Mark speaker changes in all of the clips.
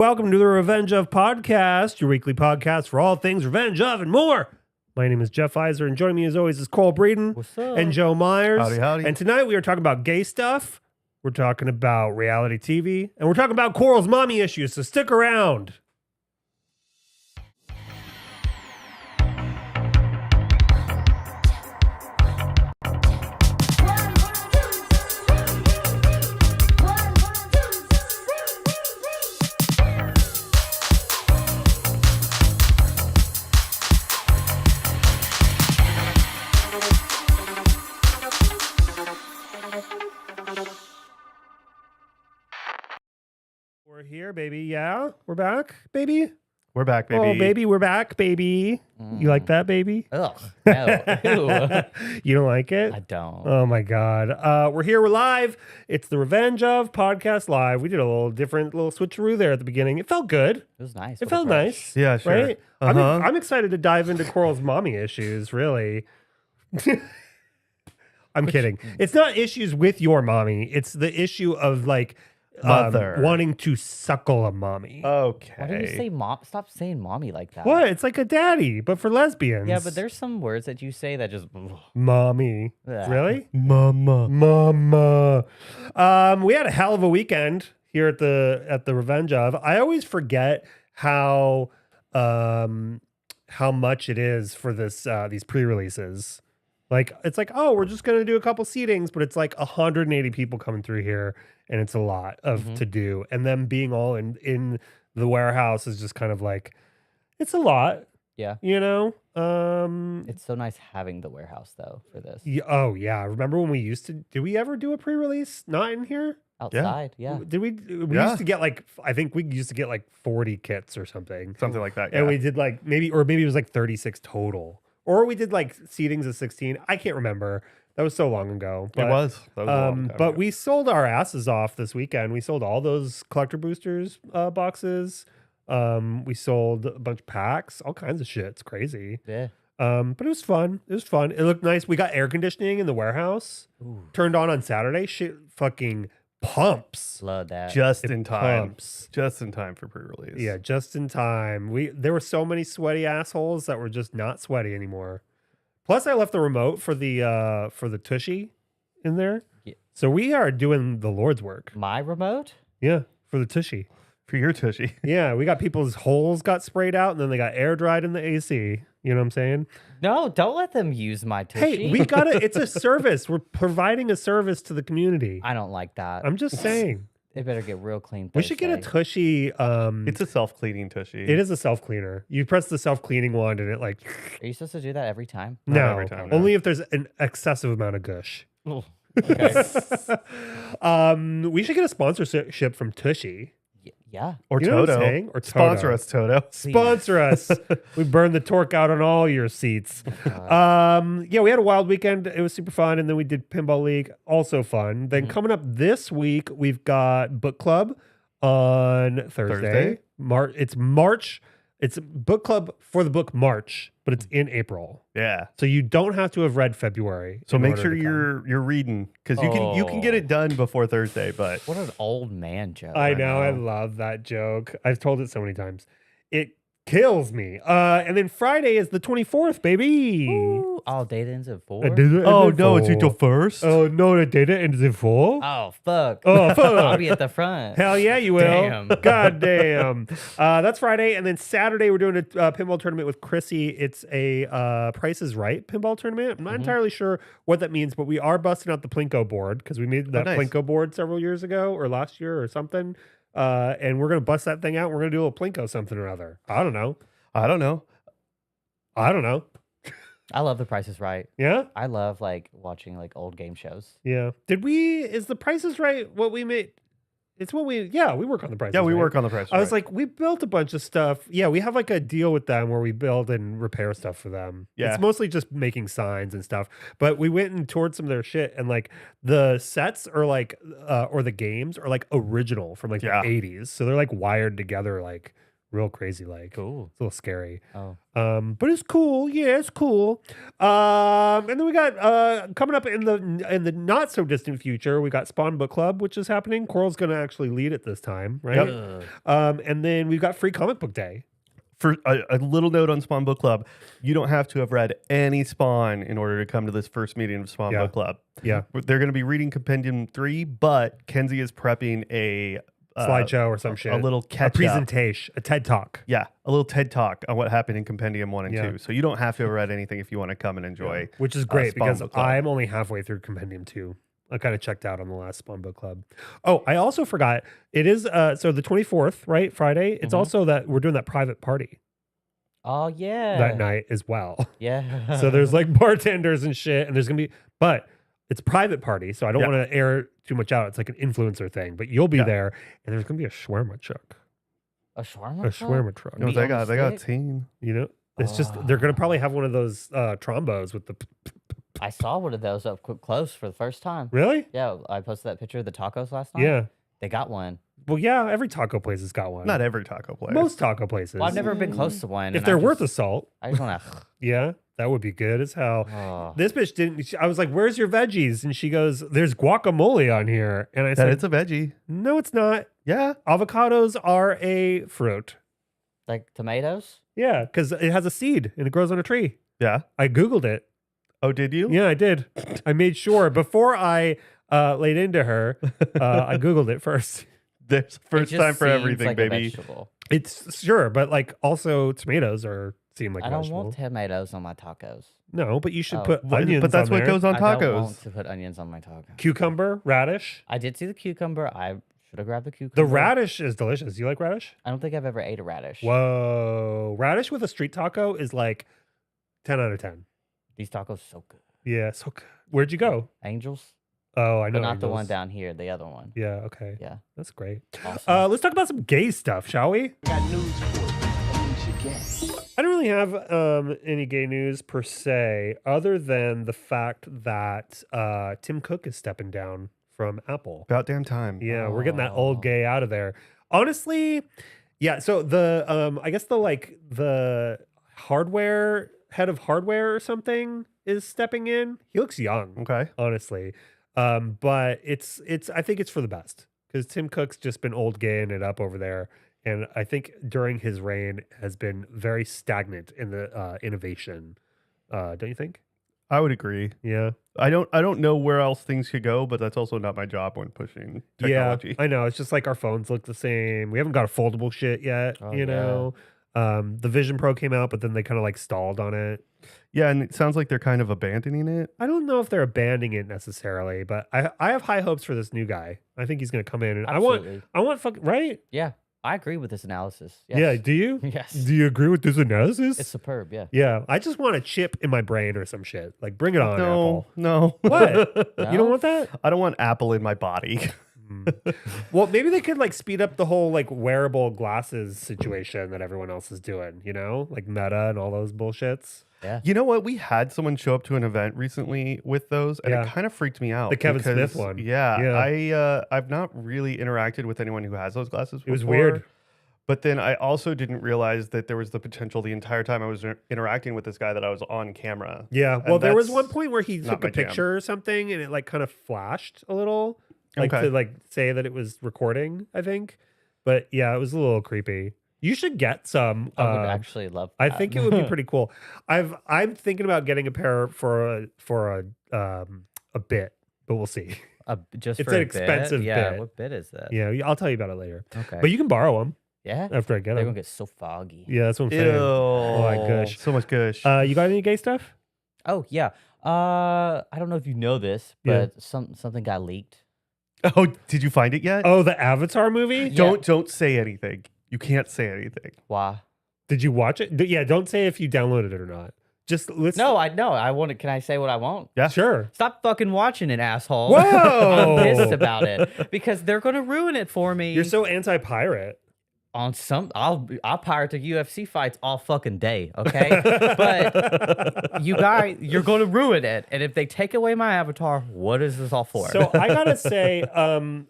Speaker 1: Welcome to the Revenge of Podcast, your weekly podcast for all things Revenge of and more. My name is Jeff Iser, and joining me as always is Cole Breeden
Speaker 2: What's up?
Speaker 1: and Joe Myers.
Speaker 3: Howdy, howdy.
Speaker 1: And tonight we are talking about gay stuff, we're talking about reality TV, and we're talking about Coral's mommy issues, so stick around. We're here, baby. Yeah, we're back, baby.
Speaker 3: We're back, baby.
Speaker 1: Oh, baby, we're back, baby. You like that, baby?
Speaker 2: Ugh, no. Ew.
Speaker 1: You don't like it?
Speaker 2: I don't.
Speaker 1: Oh my God. We're here, we're live. It's the Revenge of Podcast Live. We did a little different little switcheroo there at the beginning. It felt good.
Speaker 2: It was nice.
Speaker 1: It felt nice.
Speaker 3: Yeah, sure.
Speaker 1: Right?
Speaker 3: Uh-huh.
Speaker 1: I'm excited to dive into Coral's mommy issues, really. I'm kidding. It's not issues with your mommy. It's the issue of like
Speaker 3: Mother.
Speaker 1: wanting to suckle a mommy.
Speaker 3: Okay.
Speaker 2: Why do you say mom? Stop saying mommy like that.
Speaker 1: What? It's like a daddy, but for lesbians.
Speaker 2: Yeah, but there's some words that you say that just.
Speaker 1: Mommy.
Speaker 2: Ugh.
Speaker 1: Really?
Speaker 3: Mama.
Speaker 1: Mama. We had a hell of a weekend here at the Revenge of. I always forget how much it is for this these pre-releases. Like it's like, oh, we're just gonna do a couple seatings, but it's like 180 people coming through here, and it's a lot of to do. And them being all in the warehouse is just kind of like, it's a lot,
Speaker 2: Yeah.
Speaker 1: you know.
Speaker 2: It's so nice having the warehouse though for this.
Speaker 1: Oh yeah, remember when we used to? Did we ever do a pre-release not in here?
Speaker 2: Outside, yeah.
Speaker 1: Did we? We
Speaker 3: Yeah.
Speaker 1: used to get like, I think we used to get like 40 kits or something.
Speaker 3: Something like that. Yeah.
Speaker 1: And we did like maybe it was like 36 total. Or we did like seatings of 16. I can't remember. That was so long ago. But,
Speaker 3: it was. That was a long time
Speaker 1: but
Speaker 3: ago.
Speaker 1: we sold our asses off this weekend. We sold all those collector boosters boxes. We sold a bunch of packs, all kinds of shit. It's crazy.
Speaker 2: Yeah.
Speaker 1: But it was fun. It was fun. It looked nice. We got air conditioning in the warehouse.
Speaker 2: Ooh,
Speaker 1: Turned on Saturday. Shit fucking pumps.
Speaker 2: love that.
Speaker 3: just
Speaker 1: It
Speaker 3: in time.
Speaker 1: pumps.
Speaker 3: Just in time for pre-release.
Speaker 1: Yeah, just in time. There were so many sweaty assholes that were just not sweaty anymore. Plus, I left the remote for the Tushy in there.
Speaker 2: Yeah.
Speaker 1: So we are doing the Lord's work.
Speaker 2: My remote?
Speaker 1: Yeah, for the Tushy.
Speaker 3: For your tushy.
Speaker 1: Yeah, we got people's holes got sprayed out and then they got air dried in the AC. You know what I'm saying?
Speaker 2: No, don't let them use my tushy.
Speaker 1: Hey, we got it. It's a service. We're providing a service to the community.
Speaker 2: I don't like that.
Speaker 1: I'm just saying.
Speaker 2: It better get real clean.
Speaker 1: We should get a
Speaker 2: Thursday.
Speaker 1: Tushy.
Speaker 3: It's a self-cleaning tushy.
Speaker 1: It is a self cleaner. You press the self cleaning wand and it like.
Speaker 2: Are you supposed to do that every time?
Speaker 3: Not
Speaker 1: No,
Speaker 3: every time, no.
Speaker 1: only if there's an excessive amount of gush.
Speaker 2: Oh, okay.
Speaker 1: We should get a sponsorship from Tushy.
Speaker 2: Yeah.
Speaker 3: or
Speaker 1: You know what I'm
Speaker 3: Toto.
Speaker 1: saying? Or
Speaker 3: Sponsor
Speaker 1: Toto.
Speaker 3: us, Toto.
Speaker 1: Sponsor us. We burned the torque out on all your seats. Yeah, we had a wild weekend. It was super fun. And then we did Pinball League, also fun. Then coming up this week, we've got book club on Thursday. It's March. It's book club for the book March, but it's in April.
Speaker 3: Yeah.
Speaker 1: So you don't have to have read February.
Speaker 3: So
Speaker 1: in
Speaker 3: make
Speaker 1: order
Speaker 3: sure
Speaker 1: to come.
Speaker 3: you're reading because you can get it done before Thursday. But
Speaker 2: What an old man joke.
Speaker 1: I know. I love that joke. I've told it so many times. It kills me. And then Friday is the 24th, baby.
Speaker 2: Ooh, all data ends at 4.
Speaker 3: first.
Speaker 1: Oh, no, the data ends in 4?
Speaker 2: Oh, fuck.
Speaker 1: Oh, fuck.
Speaker 2: I'll be at the front.
Speaker 1: Hell yeah, you will.
Speaker 2: Damn.
Speaker 1: God damn. That's Friday. And then Saturday, we're doing a pinball tournament with Chrissy. It's a Price is Right pinball tournament. I'm not entirely sure what that means, but we are busting out the Plinko board because we made that
Speaker 3: nice.
Speaker 1: Plinko board several years ago or last year or something. And we're going to bust that thing out. We're going to do a little Plinko something or other. I don't know.
Speaker 3: I don't know.
Speaker 2: I love The Price is Right.
Speaker 1: Yeah?
Speaker 2: I love like watching like old game shows.
Speaker 1: Yeah. Is the Price is Right what we made? It's what we work on the Price
Speaker 3: Yeah,
Speaker 1: is
Speaker 3: we
Speaker 1: Right.
Speaker 3: work on the price.
Speaker 1: I was like, we built a bunch of stuff. Yeah, we have like a deal with them where we build and repair stuff for them.
Speaker 3: Yeah.
Speaker 1: It's mostly just making signs and stuff. But we went and toured some of their shit, and like the sets are like, or the games are like original from like
Speaker 3: Yeah.
Speaker 1: the 80s. So they're like wired together like real crazy. Like,
Speaker 2: Cool.
Speaker 1: it's a little scary.
Speaker 2: Oh.
Speaker 1: But it's cool. Yeah, it's cool. And then we got coming up in the not so distant future, we got Spawn Book Club, which is happening. Coral's going to actually lead it this time, right?
Speaker 3: Yep.
Speaker 1: And then we've got Free Comic Book Day.
Speaker 3: For a little note on Spawn Book Club, you don't have to have read any Spawn in order to come to this first meeting of Spawn Book Club.
Speaker 1: Yeah.
Speaker 3: They're going to be reading Compendium 3, but Kenzie is prepping a
Speaker 1: Slideshow or some shit.
Speaker 3: A little catch-up.
Speaker 1: A presentation, a TED Talk.
Speaker 3: Yeah, a little TED Talk on what happened in Compendium 1 and
Speaker 1: Yeah.
Speaker 3: 2. So you don't have to have read anything if you want to come and enjoy.
Speaker 1: Which is great
Speaker 3: Spawn
Speaker 1: because
Speaker 3: Book Club.
Speaker 1: I'm only halfway through Compendium 2. I kind of checked out on the last Spawn Book Club. Oh, I also forgot. It is so the 24th, right? Friday. It's also that we're doing that private party
Speaker 2: Oh yeah.
Speaker 1: that night as well.
Speaker 2: Yeah.
Speaker 1: So there's like bartenders and shit, and there's gonna be, but it's a private party, so I don't
Speaker 3: Yeah.
Speaker 1: want to air too much out. It's like an influencer thing, but you'll be
Speaker 3: Yeah.
Speaker 1: there, and there's gonna be a shawarma truck,
Speaker 2: a shawarma.
Speaker 1: a
Speaker 2: truck?
Speaker 1: shawarma truck.
Speaker 3: No,
Speaker 2: Meat
Speaker 3: they
Speaker 2: on
Speaker 3: got
Speaker 2: the stick?
Speaker 3: teen.
Speaker 1: You know, it's just they're gonna probably have one of those trombos with the.
Speaker 2: I saw one of those up close for the first time.
Speaker 1: Really?
Speaker 2: Yeah, I posted that picture of the tacos last night.
Speaker 1: Yeah.
Speaker 2: They got one.
Speaker 1: Well, yeah. Every taco place has got one.
Speaker 3: Not every taco place.
Speaker 1: Most taco places.
Speaker 2: Well, I've never been close to one.
Speaker 1: If
Speaker 2: and
Speaker 1: they're
Speaker 2: I
Speaker 1: worth a
Speaker 2: just,
Speaker 1: salt,
Speaker 2: I just want to.
Speaker 1: yeah, that would be good as hell.
Speaker 2: Oh.
Speaker 1: This bitch didn't. I was like, "Where's your veggies?" And she goes, "There's guacamole on here." And I
Speaker 3: That
Speaker 1: said,
Speaker 3: it's a veggie.
Speaker 1: "No, it's not.
Speaker 3: Yeah.
Speaker 1: Avocados are a fruit."
Speaker 2: Like tomatoes?
Speaker 1: Yeah, because it has a seed and it grows on a tree.
Speaker 3: Yeah.
Speaker 1: I Googled it.
Speaker 3: Oh, did you?
Speaker 1: Yeah, I did. I made sure before I laid into her, I Googled it first.
Speaker 3: There's
Speaker 2: It
Speaker 3: first
Speaker 2: just
Speaker 3: time for
Speaker 2: seems
Speaker 3: everything,
Speaker 2: like a
Speaker 3: baby.
Speaker 2: vegetable.
Speaker 1: It's sure, but like also tomatoes seem like
Speaker 2: I
Speaker 1: a
Speaker 2: don't
Speaker 1: vegetable.
Speaker 2: want tomatoes on my tacos.
Speaker 1: No, but you should
Speaker 2: Oh.
Speaker 1: put
Speaker 3: But
Speaker 1: onions.
Speaker 3: that's
Speaker 1: on
Speaker 3: what
Speaker 1: there.
Speaker 3: goes on
Speaker 2: I don't
Speaker 3: tacos.
Speaker 2: want to put onions on my tacos.
Speaker 1: Cucumber, radish.
Speaker 2: I did see the cucumber. I should have grabbed the cucumber.
Speaker 1: The radish is delicious. You like radish?
Speaker 2: I don't think I've ever ate a radish.
Speaker 1: Whoa, radish with a street taco is like 10 out of 10.
Speaker 2: These tacos are so good.
Speaker 1: Yeah, so good. Where'd you go?
Speaker 2: Angels?
Speaker 1: Oh, I know.
Speaker 2: But not the
Speaker 1: Angels.
Speaker 2: one down here, the other one.
Speaker 1: Yeah, okay.
Speaker 2: Yeah.
Speaker 1: That's great.
Speaker 2: Awesome.
Speaker 1: Let's talk about some gay stuff, shall we?
Speaker 4: Got news for you. That means you're gay.
Speaker 1: I don't really have any gay news per se, other than the fact that Tim Cook is stepping down from Apple.
Speaker 3: About damn time.
Speaker 1: Yeah, we're getting that
Speaker 2: Oh.
Speaker 1: old gay out of there. Honestly, yeah. So the I guess the hardware head of hardware or something is stepping in. He looks young,
Speaker 3: Okay.
Speaker 1: honestly. But it's I think it's for the best because Tim Cook's just been old gaying it up over there. And I think during his reign has been very stagnant in the innovation. Don't you think?
Speaker 3: I would agree.
Speaker 1: Yeah.
Speaker 3: I don't know where else things could go, but that's also not my job when pushing technology.
Speaker 1: Yeah, I know. It's just like our phones look the same. We haven't got a foldable shit yet,
Speaker 2: Oh,
Speaker 1: you know. The Vision Pro came out, but then they kind of like stalled on it.
Speaker 3: Yeah, and it sounds like they're kind of abandoning it.
Speaker 1: I don't know if they're abandoning it necessarily, but I have high hopes for this new guy. I think he's going to come in and
Speaker 2: Absolutely.
Speaker 1: I want fuck right?
Speaker 2: Yeah. I agree with this analysis. Yes.
Speaker 1: Yeah, do you?
Speaker 2: Yes.
Speaker 1: Do you agree with this analysis?
Speaker 2: It's superb. Yeah.
Speaker 1: Yeah, I just want a chip in my brain or some shit. Like bring it on, Apple.
Speaker 3: No.
Speaker 1: What?
Speaker 2: No?
Speaker 1: You don't want that?
Speaker 3: I don't want Apple in my body.
Speaker 1: Well, maybe they could like speed up the whole like wearable glasses situation that everyone else is doing, you know? Like Meta and all those bullshits.
Speaker 2: Yeah.
Speaker 3: You know what? We had someone show up to an event recently with those, and
Speaker 1: Yeah.
Speaker 3: it kind of freaked me out.
Speaker 1: The Kevin Smith
Speaker 3: because,
Speaker 1: one.
Speaker 3: Yeah,
Speaker 1: Yeah.
Speaker 3: I've not really interacted with anyone who has those glasses.
Speaker 1: It was
Speaker 3: before,
Speaker 1: weird.
Speaker 3: But then I also didn't realize that there was the potential the entire time I was interacting with this guy that I was on camera.
Speaker 1: Yeah.
Speaker 3: And
Speaker 1: Well, there was
Speaker 3: that's
Speaker 1: one point where he
Speaker 3: not
Speaker 1: took
Speaker 3: my
Speaker 1: a
Speaker 3: jam.
Speaker 1: picture or something and it like kind of flashed a little. Like
Speaker 3: Okay.
Speaker 1: to like say that it was recording, I think. But yeah, it was a little creepy. You should get some.
Speaker 2: I would actually love
Speaker 1: I
Speaker 2: that.
Speaker 1: think it would be pretty cool. I'm thinking about getting a pair for a bit, but we'll see.
Speaker 2: Just
Speaker 1: It's
Speaker 2: for
Speaker 1: an
Speaker 2: a bit?
Speaker 1: expensive
Speaker 2: Yeah.
Speaker 1: bit.
Speaker 2: What bit is that?
Speaker 1: Yeah, I'll tell you about it later.
Speaker 2: Okay.
Speaker 1: But you can borrow them
Speaker 2: yeah.
Speaker 1: after I get
Speaker 2: They're
Speaker 1: them.
Speaker 2: gonna get so foggy.
Speaker 1: Yeah, that's what I'm
Speaker 3: Ew.
Speaker 1: saying. Oh my gosh.
Speaker 3: So much gush.
Speaker 1: You got any gay stuff?
Speaker 2: Oh yeah. I don't know if you know this,
Speaker 1: Yeah.
Speaker 2: but something got leaked.
Speaker 3: Oh, did you find it yet?
Speaker 1: Oh, the Avatar movie?
Speaker 2: Yeah.
Speaker 3: Don't say anything. You can't say anything.
Speaker 2: Why?
Speaker 1: Did you watch it? Yeah, don't say if you downloaded it or not. Just let's.
Speaker 2: No, I know. I want to. Can I say what I want?
Speaker 3: Yeah.
Speaker 1: Sure.
Speaker 2: Stop fucking watching it, asshole.
Speaker 1: Whoa!
Speaker 2: I'm pissed about it because they're gonna ruin it for me.
Speaker 1: You're so anti-pirate.
Speaker 2: On some, I'll pirate the UFC fights all fucking day, okay? But you guys, you're gonna ruin it, and if they take away my avatar, what is this all for?
Speaker 1: So I gotta say,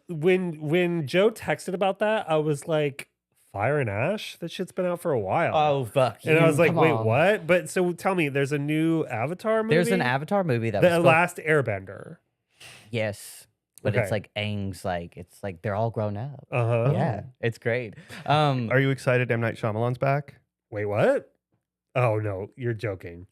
Speaker 1: when Joe texted about that, I was like, Fire and Ash? That shit's been out for a while.
Speaker 2: Oh fuck!
Speaker 1: And I was like,
Speaker 2: come
Speaker 1: wait,
Speaker 2: on.
Speaker 1: what? But so tell me, there's a new Avatar movie?
Speaker 2: There's an Avatar movie that was
Speaker 1: The
Speaker 2: supposed-
Speaker 1: Last Airbender.
Speaker 2: Yes, but
Speaker 1: Okay.
Speaker 2: it's like Aang's like it's like they're all grown up.
Speaker 1: Uh-huh.
Speaker 2: Yeah, it's great.
Speaker 3: Are you excited M. Night Shyamalan's back?
Speaker 1: Wait, what? Oh, no, you're joking.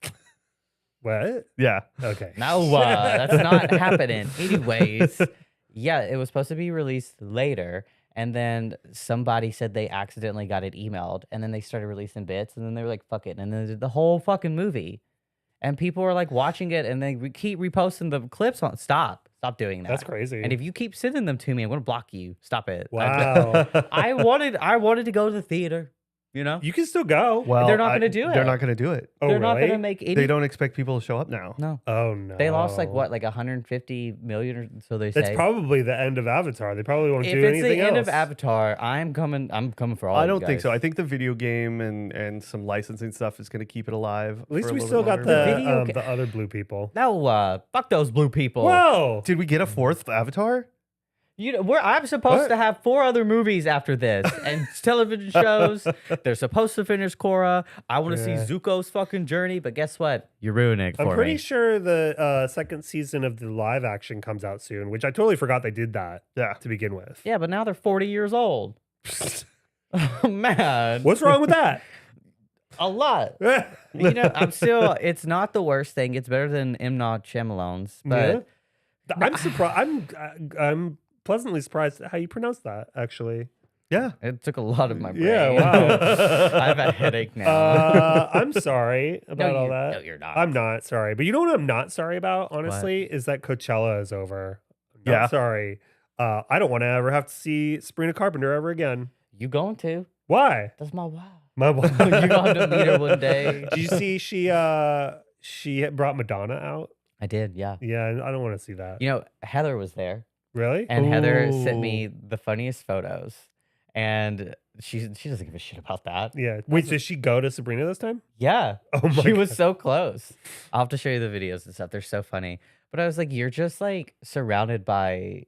Speaker 1: What?
Speaker 3: Yeah.
Speaker 1: Okay.
Speaker 2: No, that's not happening. Anyways, yeah, it was supposed to be released later, and then somebody said they accidentally got it emailed, and then they started releasing bits, and then they were like, "Fuck it," and then they did the whole fucking movie, and people were like watching it, and they keep reposting the clips on. Stop doing that.
Speaker 1: That's crazy.
Speaker 2: And if you keep sending them to me, I'm gonna block you. Stop it.
Speaker 1: Wow.
Speaker 2: I wanted to go to the theater. You know,
Speaker 1: You can still go.
Speaker 3: Well,
Speaker 2: They're not gonna do
Speaker 3: They're
Speaker 2: it.
Speaker 3: not going to do it.
Speaker 1: Oh,
Speaker 2: they're not
Speaker 1: really?
Speaker 2: gonna make any.
Speaker 3: They don't expect people to show up now.
Speaker 2: No,
Speaker 1: Oh, no.
Speaker 2: they lost like what, like 150 million, or so they say.
Speaker 1: That's probably the end of Avatar. They probably won't
Speaker 2: If
Speaker 1: do
Speaker 2: it's
Speaker 1: anything
Speaker 2: the end
Speaker 1: else.
Speaker 2: of Avatar, I'm coming for all.
Speaker 3: I
Speaker 2: you
Speaker 3: don't think so.
Speaker 2: guys.
Speaker 3: I think the video game and some licensing stuff is going to keep it alive.
Speaker 1: At least
Speaker 3: for a
Speaker 1: we
Speaker 3: little
Speaker 1: still
Speaker 3: bit
Speaker 1: got
Speaker 3: longer.
Speaker 2: video ga-
Speaker 1: the other blue people.
Speaker 2: No, fuck those blue people.
Speaker 1: Whoa.
Speaker 3: Did we get a fourth Avatar?
Speaker 2: You know, I'm supposed
Speaker 1: What?
Speaker 2: to have 4 other movies after this, and television shows. They're supposed to finish Korra. I want to
Speaker 1: Yeah.
Speaker 2: see Zuko's fucking journey, but guess what? You're ruining it for
Speaker 1: I'm pretty
Speaker 2: me.
Speaker 1: sure the second season of the live action comes out soon, which I totally forgot they did that
Speaker 3: Yeah.
Speaker 1: to begin with.
Speaker 2: Yeah, but now they're 40 years old. Oh, man,
Speaker 1: What's wrong with that?
Speaker 2: a lot. You know, it's not the worst thing. It's better than M. Night Shyamalan's, but
Speaker 1: Yeah. I'm surprised. I'm pleasantly surprised at how you pronounce that, actually.
Speaker 3: Yeah.
Speaker 2: it took a lot of my brain.
Speaker 1: Yeah, wow.
Speaker 2: I have a headache now.
Speaker 1: I'm sorry about all that.
Speaker 2: No, you're not.
Speaker 1: I'm not sorry. But you know what I'm not sorry about, honestly, is that Coachella is over. I'm
Speaker 3: Yeah.
Speaker 1: not sorry. I don't want to ever have to see Sabrina Carpenter ever again.
Speaker 2: You going to?
Speaker 1: Why?
Speaker 2: That's my wow.
Speaker 1: My
Speaker 2: You're going to meet her one day.
Speaker 1: Did you see she brought Madonna out?
Speaker 2: I did, yeah.
Speaker 1: Yeah, I don't want to see that.
Speaker 2: You know, Heather was there,
Speaker 1: Really?
Speaker 2: and Heather sent
Speaker 3: Ooh.
Speaker 2: me the funniest photos, and she doesn't give a shit about that.
Speaker 1: Yeah. Wait, did she go to Sabrina this time?
Speaker 2: Yeah,
Speaker 1: Oh my
Speaker 2: she was so close. I'll have to show you the videos and stuff. They're so funny. But I was like, you're just like surrounded by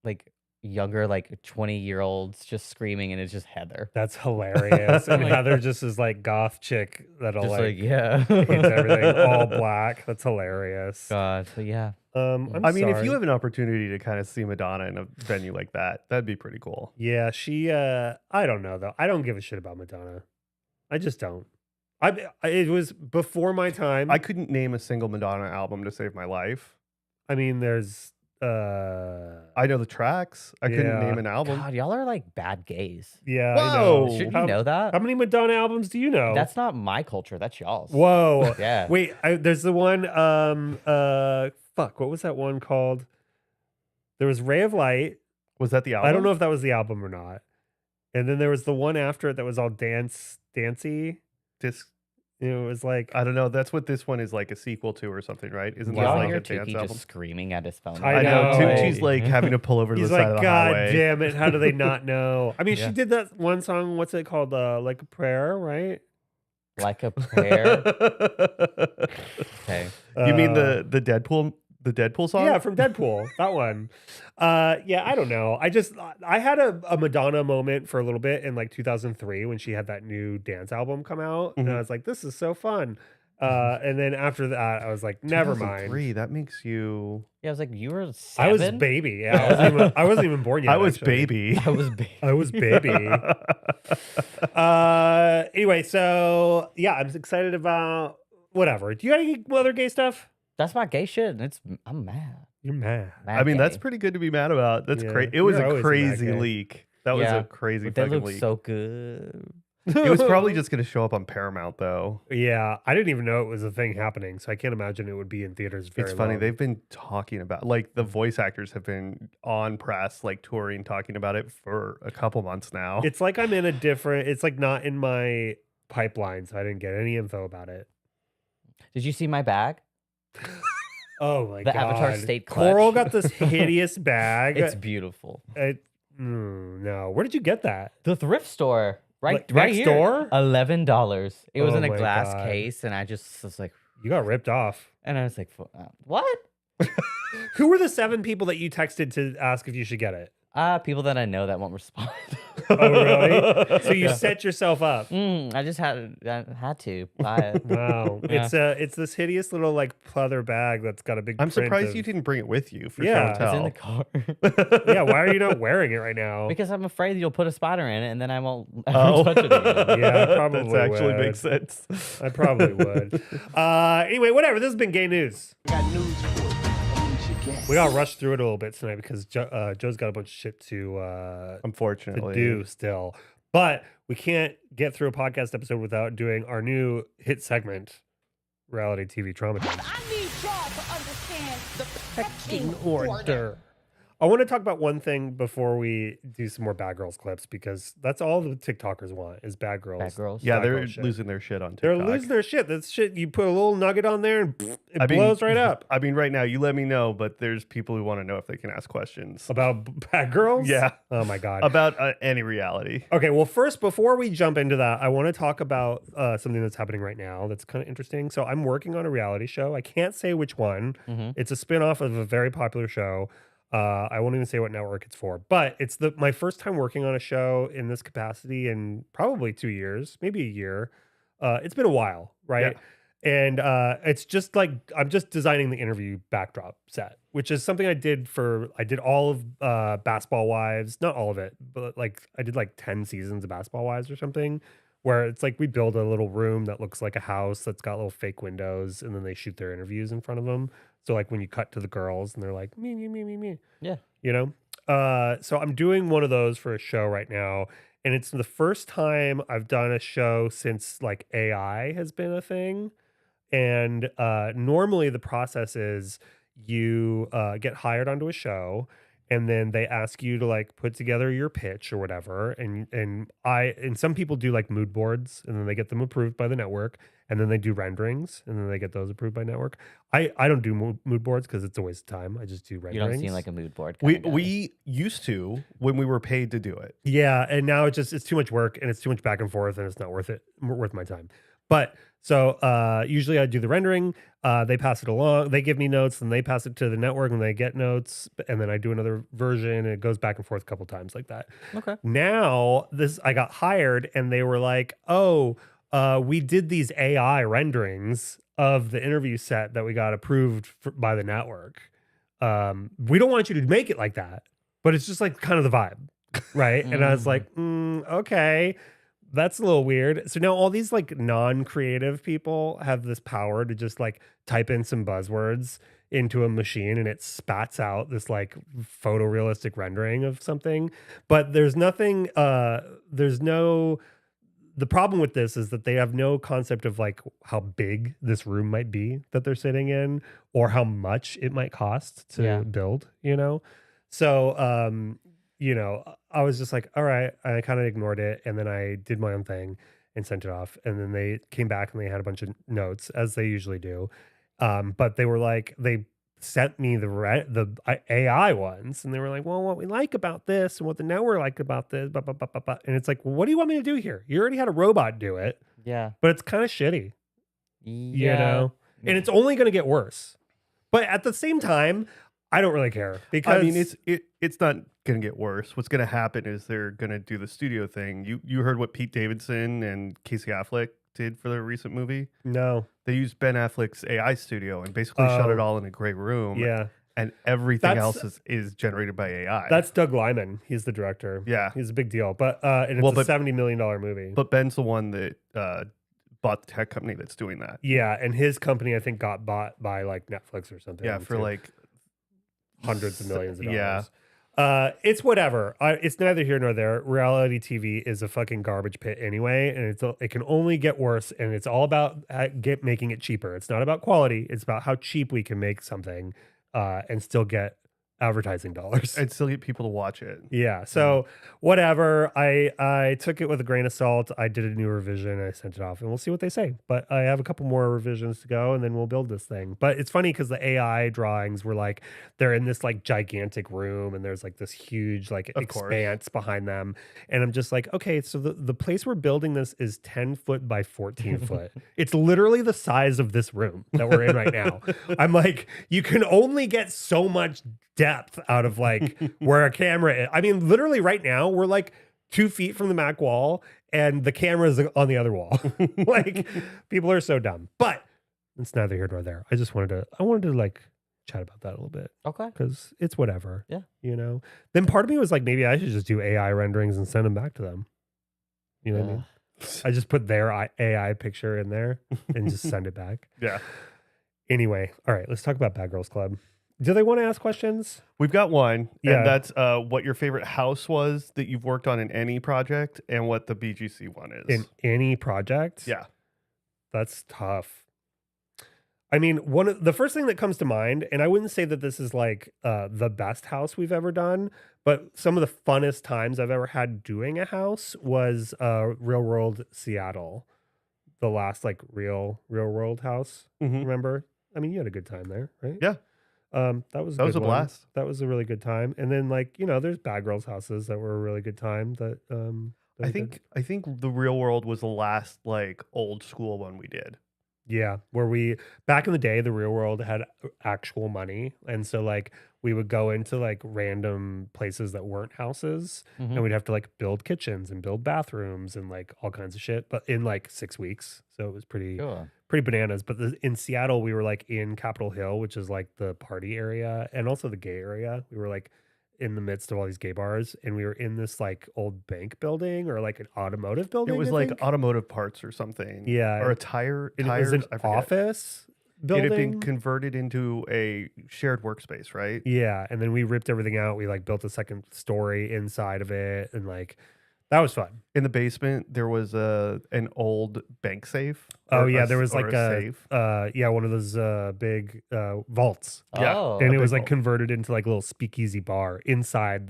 Speaker 2: like younger, like 20-year-olds just screaming, and it's just Heather.
Speaker 1: That's hilarious. And
Speaker 2: Like-
Speaker 1: Heather just is like goth chick that'll
Speaker 2: Just
Speaker 1: like
Speaker 2: yeah.
Speaker 1: hates everything all black. That's hilarious.
Speaker 2: God, but yeah.
Speaker 1: I'm
Speaker 3: I mean, if
Speaker 1: sorry.
Speaker 3: you have an opportunity to kind of see Madonna in a venue like that, that'd be pretty cool.
Speaker 1: Yeah, she I don't know though. I don't give a shit about Madonna. I just don't. It was before my time.
Speaker 3: I couldn't name a single Madonna album to save my life.
Speaker 1: I mean, there's
Speaker 3: I know the tracks. I couldn't
Speaker 1: Yeah.
Speaker 3: name an album.
Speaker 2: God, y'all are like bad gays.
Speaker 1: yeah, I
Speaker 3: Whoa.
Speaker 1: know.
Speaker 2: Shouldn't
Speaker 1: how,
Speaker 2: you know that?
Speaker 1: How many Madonna albums do you know?
Speaker 2: That's not my culture. That's y'all's.
Speaker 1: Whoa.
Speaker 2: Yeah.
Speaker 1: Wait, there's the one fuck, what was that one called? There was Ray of Light.
Speaker 3: Was that the album?
Speaker 1: I don't know if that was the album or not. And then there was the one after it that was all dancey.
Speaker 3: This,
Speaker 1: It was like
Speaker 3: I don't know. That's what this one is like a sequel to or something, right? Isn't
Speaker 2: Y'all
Speaker 3: this
Speaker 1: Wow.
Speaker 3: like
Speaker 2: hear
Speaker 3: a dance
Speaker 2: Tukey
Speaker 3: album?
Speaker 2: just screaming at his phone.
Speaker 1: I
Speaker 3: I know.
Speaker 1: know.
Speaker 3: Tucci's like having to pull over to
Speaker 1: he's
Speaker 3: the side of
Speaker 1: like,
Speaker 3: the
Speaker 1: God
Speaker 3: highway.
Speaker 1: damn it! How do they not know? I mean,
Speaker 2: Yeah.
Speaker 1: she did that one song. What's it called? Like a prayer, right?
Speaker 2: Like a prayer. Okay.
Speaker 3: You mean
Speaker 1: Uh,
Speaker 3: the Deadpool song?
Speaker 1: Yeah, from Deadpool. That one. Yeah, I don't know. I had a Madonna moment for a little bit in like 2003 when she had that new dance album come out, and I
Speaker 3: Mhm.
Speaker 1: was like, this is so fun. And then after that, I was like, never mind.
Speaker 3: 2003, that makes you.
Speaker 2: Yeah, I was like, you were 7?
Speaker 1: I was baby. Yeah, I wasn't even born yet.
Speaker 3: I was
Speaker 1: actually.
Speaker 3: baby.
Speaker 2: I was baby.
Speaker 1: I was baby. Anyway, so yeah, I'm excited about whatever. Do you got any other gay stuff?
Speaker 2: That's my gay shit, and I'm mad.
Speaker 1: You're mad.
Speaker 2: Mad
Speaker 3: I mean, that's
Speaker 2: gay.
Speaker 3: pretty good to be mad about. That's
Speaker 1: Yeah.
Speaker 3: great. It was
Speaker 1: You're
Speaker 3: a
Speaker 1: always
Speaker 3: crazy
Speaker 1: mad gay.
Speaker 3: leak. That was
Speaker 2: Yeah,
Speaker 3: a crazy
Speaker 2: But they
Speaker 3: fucking
Speaker 2: look
Speaker 3: leak.
Speaker 2: so good.
Speaker 3: It was probably just going to show up on Paramount, though.
Speaker 1: Yeah, I didn't even know it was a thing happening, so I can't imagine it would be in theaters very
Speaker 3: It's funny.
Speaker 1: long.
Speaker 3: They've been talking about, like, the voice actors have been on press, like, touring, talking about it for a couple months now.
Speaker 1: It's like I'm in a different. It's like not in my pipeline, so I didn't get any info about it.
Speaker 2: Did you see my bag?
Speaker 1: Oh my
Speaker 2: The
Speaker 1: god!
Speaker 2: Avatar State Clutch.
Speaker 1: Coral got this hideous bag.
Speaker 2: It's beautiful.
Speaker 1: No, where did you get that?
Speaker 2: The thrift store, right,
Speaker 1: Like,
Speaker 2: right
Speaker 1: next
Speaker 2: here.
Speaker 1: door?
Speaker 2: $11. It was
Speaker 1: Oh
Speaker 2: in a
Speaker 1: my
Speaker 2: glass
Speaker 1: God.
Speaker 2: case, and I just was like,
Speaker 1: You got ripped off.
Speaker 2: and I was like, what?
Speaker 1: Who were the 7 people that you texted to ask if you should get it?
Speaker 2: People that I know that won't respond.
Speaker 1: Oh, really? So you set yourself up.
Speaker 2: I just had to buy it.
Speaker 1: Wow.
Speaker 2: Yeah.
Speaker 1: It's this hideous little like pleather bag that's got a big
Speaker 3: I'm
Speaker 1: print
Speaker 3: surprised
Speaker 1: of-
Speaker 3: you didn't bring it with you for
Speaker 1: Yeah.
Speaker 3: show
Speaker 2: It's in
Speaker 3: and
Speaker 2: the
Speaker 3: tell.
Speaker 2: car.
Speaker 1: Yeah, why are you not wearing it right now?
Speaker 2: Because I'm afraid you'll put a spider in it and then I won't
Speaker 3: Oh.
Speaker 2: touch it again.
Speaker 1: Yeah, I probably
Speaker 3: That actually
Speaker 1: would.
Speaker 3: makes sense.
Speaker 1: I probably would. Anyway, whatever. This has been gay news.
Speaker 4: Got news for you. That you should get.
Speaker 1: We got to rush through it a little bit tonight because Joe's got a bunch of shit to
Speaker 3: Unfortunately.
Speaker 1: do still. But we can't get through a podcast episode without doing our new hit segment, Reality TV Trauma Time.
Speaker 5: I need y'all to understand the pecking order.
Speaker 1: I want to talk about one thing before we do some more Bad Girls clips because that's all the TikTokers want is Bad Girls.
Speaker 2: Bad girls.
Speaker 3: Yeah,
Speaker 1: Bad
Speaker 3: they're
Speaker 1: girl shit.
Speaker 3: losing their shit on
Speaker 1: They're
Speaker 3: TikTok.
Speaker 1: losing their shit. That's shit. You put a little nugget on there and pfft, it
Speaker 3: I mean-
Speaker 1: blows right up.
Speaker 3: I mean, right now, you let me know, but there's people who want to know if they can ask questions
Speaker 1: About Bad Girls?
Speaker 3: Yeah.
Speaker 1: Oh my God.
Speaker 3: about any reality.
Speaker 1: Okay, well, first, before we jump into that, I want to talk about something that's happening right now that's kind of interesting. So I'm working on a reality show. I can't say which one.
Speaker 2: Mhm.
Speaker 1: It's a spinoff of a very popular show. I won't even say what network it's for, but it's my first time working on a show in this capacity in probably 2 years, maybe a year. It's been a while, right? And it's just like I'm just designing the interview backdrop set, which is something I did all of Basketball Wives, not all of it, but like I did like 10 seasons of Basketball Wives or something, where it's like we build a little room that looks like a house that's got little fake windows, and then they shoot their interviews in front of them. So like when you cut to the girls and they're like me me me me me,
Speaker 2: Yeah.
Speaker 1: you know. So I'm doing one of those for a show right now, and it's the first time I've done a show since like AI has been a thing. And normally the process is you get hired onto a show, and then they ask you to like put together your pitch or whatever. And some people do like mood boards, and then they get them approved by the network, and then they do renderings, and then they get those approved by network. I don't do mood boards because it's a waste of time. I just do
Speaker 2: You
Speaker 1: renderings.
Speaker 2: don't seem like a mood board.
Speaker 3: We
Speaker 2: kinda guy.
Speaker 3: we used to when we were paid to do it.
Speaker 1: Yeah, and now it's too much work and it's too much back and forth and it's not worth my time. But so usually I do the rendering, they pass it along, they give me notes, and they pass it to the network and they get notes, and then I do another version and it goes back and forth a couple times like that.
Speaker 2: Okay.
Speaker 1: Now I got hired and they were like, "Oh, we did these AI renderings of the interview set that we got approved by the network. We don't want you to make it like that, but it's just like kind of the vibe, right?" And I was like, okay, that's a little weird. So now all these like non-creative people have this power to just like type in some buzzwords into a machine and it spats out this like photorealistic rendering of something. But there's nothing, the problem with this is that they have no concept of like how big this room might be that they're sitting in or how much it might cost to build, you know? So, you know, I was just like, all right, I kind of ignored it. And then I did my own thing and sent it off. And then they came back and they had a bunch of notes as they usually do. But they were like, they sent me the AI ones and they were like, well, what we like about this and what the network like about this, blah, blah, blah, blah, blah. And it's like, well, what do you want me to do here? You already had a robot do it,
Speaker 2: Yeah.
Speaker 1: but it's kind of shitty,
Speaker 2: Yeah.
Speaker 1: you know? And it's only going to get worse. But at the same time, I don't really care because
Speaker 3: I mean, it's not going to get worse. What's going to happen is they're going to do the studio thing. You heard what Pete Davidson and Casey Affleck did for their recent movie?
Speaker 1: no.
Speaker 3: They used Ben Affleck's AI studio and basically shut it all in a gray room.
Speaker 1: Yeah.
Speaker 3: And everything
Speaker 1: That's-
Speaker 3: else is generated by AI.
Speaker 1: That's Doug Liman. He's the director.
Speaker 3: Yeah.
Speaker 1: He's a big deal. But and it's
Speaker 3: Well,
Speaker 1: a $70 million movie.
Speaker 3: But Ben's the one that bought the tech company that's doing that.
Speaker 1: Yeah, and his company I think got bought by like Netflix or something.
Speaker 3: Yeah, for
Speaker 1: too.
Speaker 3: like
Speaker 1: hundreds of millions of dollars.
Speaker 3: Yeah.
Speaker 1: It's whatever. It's neither here nor there. Reality TV is a fucking garbage pit anyway, and it can only get worse. And it's all about making it cheaper. It's not about quality. It's about how cheap we can make something and still get advertising dollars.
Speaker 3: And still get people to watch it.
Speaker 1: Yeah. So whatever. I took it with a grain of salt. I did a new revision and I sent it off and we'll see what they say. But I have a couple more revisions to go and then we'll build this thing. But it's funny because the AI drawings were like, they're in this like gigantic room and there's like this huge like
Speaker 3: Of course.
Speaker 1: expanse behind them. And I'm just like, okay, so the place we're building this is 10 foot by 14 foot. It's literally the size of this room that we're in right now. I'm like, you can only get so much depth out of like where a camera is. I mean, literally right now we're like 2 feet from the Mac wall, and the camera's on the other wall. Like, people are so dumb. But it's neither here nor there. I wanted to like chat about that a little bit
Speaker 2: Okay.
Speaker 1: because it's whatever.
Speaker 2: Yeah.
Speaker 1: You know? Then part of me was like, maybe I should just do AI renderings and send them back to them. You know what I mean? I just put their AI picture in there and just send it back.
Speaker 3: Yeah.
Speaker 1: Anyway, all right, let's talk about Bad Girls Club. Do they want to ask questions?
Speaker 3: We've got one,
Speaker 1: Yeah.
Speaker 3: and that's what your favorite house was that you've worked on in any project, and what the BGC one is.
Speaker 1: In any project?
Speaker 3: Yeah.
Speaker 1: That's tough. I mean, the first thing that comes to mind, and I wouldn't say that this is like the best house we've ever done, but some of the funnest times I've ever had doing a house was Real World Seattle, the last like real world house.
Speaker 3: Mhm.
Speaker 1: Remember? I mean, you had a good time there, right?
Speaker 3: Yeah.
Speaker 1: That was
Speaker 3: That was
Speaker 1: good
Speaker 3: a
Speaker 1: one.
Speaker 3: blast.
Speaker 1: That was a really good time. And then like, you know, there's Bad Girls houses that were a really good time that that
Speaker 3: I
Speaker 1: we did.
Speaker 3: think the Real World was the last like old school one we did.
Speaker 1: Yeah, where back in the day, the Real World had actual money, and so like we would go into like random places that weren't houses,
Speaker 2: Mhm.
Speaker 1: and we'd have to like build kitchens and build bathrooms and like all kinds of shit, but in like 6 weeks. So it was pretty
Speaker 2: Cool.
Speaker 1: bananas. But in Seattle, we were like in Capitol Hill, which is like the party area and also the gay area. We were like in the midst of all these gay bars, and we were in this like old bank building or like an automotive building.
Speaker 3: It was
Speaker 1: I
Speaker 3: like
Speaker 1: think.
Speaker 3: automotive parts or something.
Speaker 1: Yeah,
Speaker 3: Or a tire.
Speaker 1: And it
Speaker 3: Tires.
Speaker 1: was an
Speaker 3: I forget.
Speaker 1: office
Speaker 3: It
Speaker 1: building.
Speaker 3: had been converted into a shared workspace, right?
Speaker 1: Yeah, and then we ripped everything out. We like built a second story inside of it, and like that was fun.
Speaker 3: In the basement, there was an old bank safe.
Speaker 1: Oh
Speaker 3: or
Speaker 1: yeah,
Speaker 3: a
Speaker 1: there was
Speaker 3: or
Speaker 1: like
Speaker 3: safe.
Speaker 1: one of those big vaults,
Speaker 3: Yeah.
Speaker 2: Oh.
Speaker 1: and
Speaker 3: a
Speaker 1: it was
Speaker 3: big
Speaker 1: like
Speaker 3: vault.
Speaker 1: converted into like a little speakeasy bar inside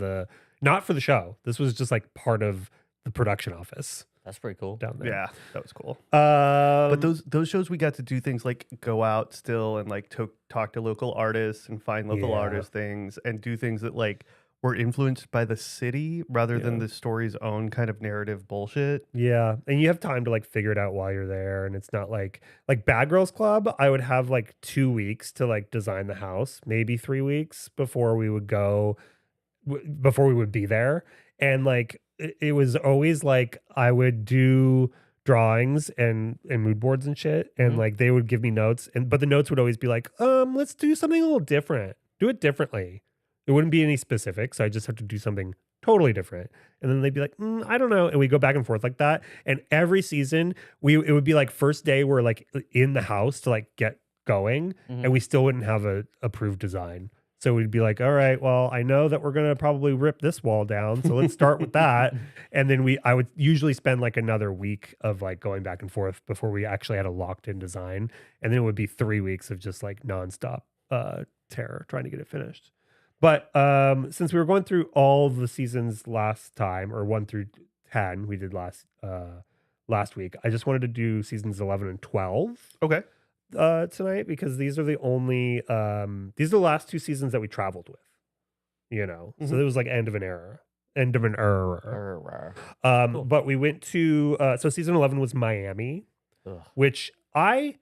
Speaker 1: not for the show. This was just like part of the production office
Speaker 2: That's pretty cool.
Speaker 1: down there.
Speaker 3: Yeah, that was cool.
Speaker 1: But
Speaker 3: But those shows we got to do things like go out still and like talk to local artists and find local
Speaker 1: Yeah.
Speaker 3: artist things and do things that like were influenced by the city rather than
Speaker 1: Yeah.
Speaker 3: the story's own kind of narrative bullshit.
Speaker 1: yeah, and you have time to like figure it out while you're there, and it's not like Bad Girls Club. I would have like 2 weeks to like design the house, maybe 3 weeks before we would go, before we would be there, and like it was always like I would do drawings and mood boards and shit, and
Speaker 2: Mhm.
Speaker 1: like they would give me notes, but the notes would always be like, let's do something a little different, do it differently. It wouldn't be any specifics. So I just have to do something totally different. And then they'd be like, I don't know. And we go back and forth like that. And every season it would be like first day we're like in the house to like get going,
Speaker 2: Mhm.
Speaker 1: and we still wouldn't have a approved design. So we'd be like, all right, well, I know that we're going to probably rip this wall down. So let's start with that. And then I would usually spend like another week of like going back and forth before we actually had a locked in design. And then it would be 3 weeks of just like nonstop terror trying to get it finished. But since we were going through all the seasons last time, or 1 through 10, we did last week, I just wanted to do seasons 11 and 12
Speaker 3: Okay.
Speaker 1: tonight, because these are the last 2 seasons that we traveled with, you know. So it was like end of an era.
Speaker 2: Cool.
Speaker 1: But we went to so season 11 was Miami,
Speaker 2: Ugh.
Speaker 1: which I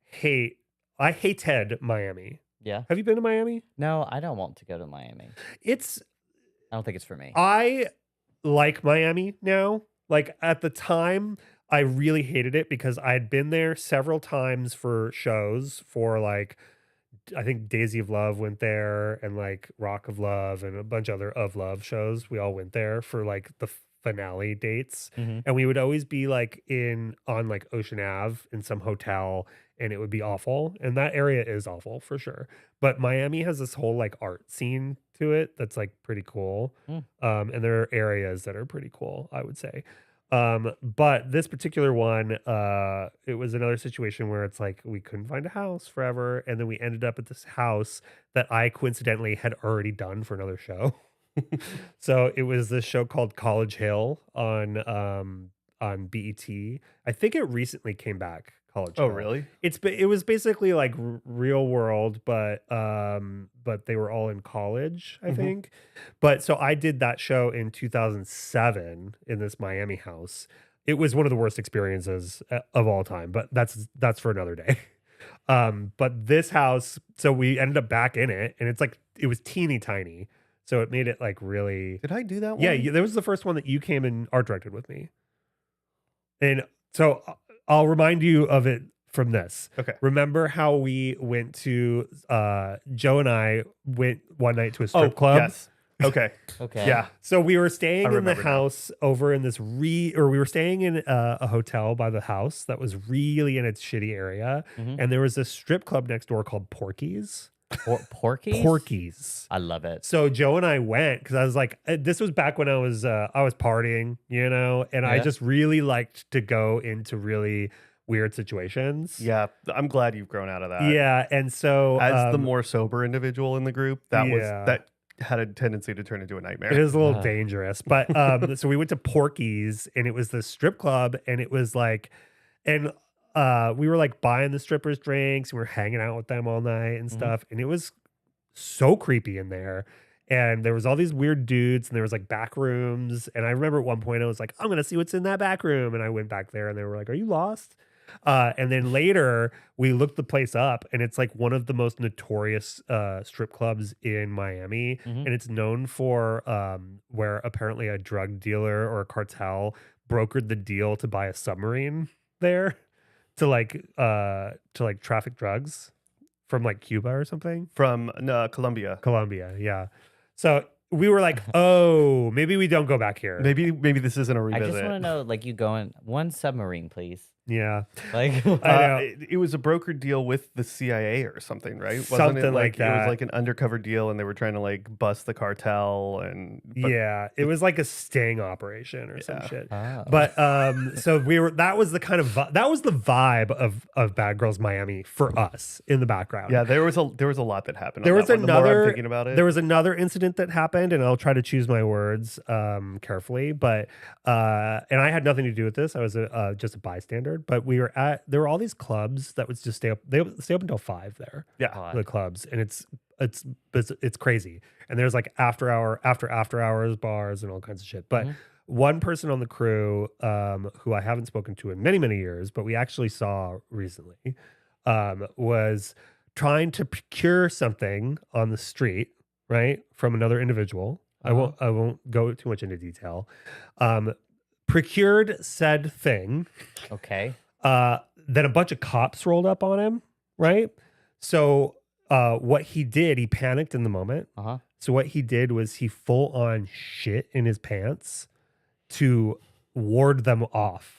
Speaker 1: hated Miami.
Speaker 2: Yeah.
Speaker 1: Have you been to Miami?
Speaker 2: No, I don't want to go to Miami. I don't think it's for me.
Speaker 1: I like Miami now. Like at the time, I really hated it because I had been there several times for shows for like, I think Daisy of Love went there, and like Rock of Love and a bunch of other of Love shows. We all went there for like the finale dates.
Speaker 2: Mhm.
Speaker 1: And we would always be like on like Ocean Ave in some hotel, and it would be awful. And that area is awful for sure. But Miami has this whole like art scene to it that's like pretty cool. And there are areas that are pretty cool, I would say. But this particular one, it was another situation where it's like we couldn't find a house forever, and then we ended up at this house that I coincidentally had already done for another show. So it was this show called College Hill on BET. I think it recently came back. College
Speaker 3: Oh,
Speaker 1: Hill.
Speaker 3: really?
Speaker 1: It was basically like real world, but they were all in college, I think. But so I did that show in 2007 in this Miami house. It was one of the worst experiences of all time, but that's for another day. But this house, so we ended up back in it, and it's like it was teeny tiny. So it made it like really.
Speaker 3: Did I do that one?
Speaker 1: Yeah, that was the first one that you came and art directed with me. And so I'll remind you of it from this.
Speaker 3: Okay.
Speaker 1: Remember how we went to Joe and I went one night to a strip club?
Speaker 3: Yes. Okay.
Speaker 2: Okay.
Speaker 3: Yeah.
Speaker 1: So we were staying in the
Speaker 3: remember now.
Speaker 1: house over in this we were staying in a hotel by the house that was really in its shitty area,
Speaker 2: Mhm.
Speaker 1: and there was this strip club next door called Porky's.
Speaker 2: Porkies?
Speaker 1: Porky's.
Speaker 2: I love it.
Speaker 1: So Joe and I went because I was like, this was back when I was partying, you know, and I
Speaker 2: Yeah.
Speaker 1: just really liked to go into really weird situations.
Speaker 3: Yeah. I'm glad you've grown out of that.
Speaker 1: Yeah, and so
Speaker 3: As the more sober individual in the group, that
Speaker 1: Yeah.
Speaker 3: that had a tendency to turn into a nightmare.
Speaker 1: it is a little
Speaker 2: Ah.
Speaker 1: dangerous, but so we went to Porky's and it was the strip club, and it was like, and we were like buying the strippers drinks, and we were hanging out with them all night and
Speaker 2: Mhm.
Speaker 1: stuff, and it was so creepy in there. And there was all these weird dudes, and there was like back rooms. And I remember at one point I was like, I'm gonna see what's in that back room, and I went back there, and they were like, "Are you lost?" And then later we looked the place up, and it's like one of the most notorious strip clubs in Miami,
Speaker 2: Mhm.
Speaker 1: and it's known for where apparently a drug dealer or a cartel brokered the deal to buy a submarine there to like traffic drugs from like Cuba or something.
Speaker 3: From Colombia.
Speaker 1: Colombia, yeah. So we were like, oh, maybe we don't go back here.
Speaker 3: Maybe this isn't a
Speaker 2: I
Speaker 3: revisit.
Speaker 2: just want to know, like, you going one submarine, please.
Speaker 1: Yeah.
Speaker 2: Like,
Speaker 1: I know.
Speaker 3: It was a brokered deal with the CIA or something, right? Wasn't
Speaker 1: Something
Speaker 3: it
Speaker 1: like
Speaker 3: It
Speaker 1: that.
Speaker 3: was like an undercover deal, and they were trying to like bust the cartel, but
Speaker 1: Yeah. It was like a sting operation or some
Speaker 3: Yeah.
Speaker 1: shit.
Speaker 2: oh.
Speaker 1: But so that was the kind of that was the vibe of Bad Girls Miami for us in the background.
Speaker 3: yeah, there was a lot that happened.
Speaker 1: There
Speaker 3: on
Speaker 1: was
Speaker 3: that one. The more I'm
Speaker 1: another
Speaker 3: thinking about it.
Speaker 1: There was another incident that happened, and I'll try to choose my words carefully. But and I had nothing to do with this. I was just a bystander. But there were all these clubs that would just stay up. They would stay up until 5 there.
Speaker 3: yeah.
Speaker 1: The clubs, and it's crazy. And there's like after hours bars and all kinds of shit. But
Speaker 2: Mhm.
Speaker 1: one person on the crew who I haven't spoken to in many years, but we actually saw recently, was trying to procure something on the street, right, from another individual. I won't go too much into detail. Procured said thing.
Speaker 2: Okay.
Speaker 1: Then a bunch of cops rolled up on him, right? So what he did, he panicked in the moment.
Speaker 2: Uh-huh.
Speaker 1: So what he did was he full on shit in his pants to ward them off.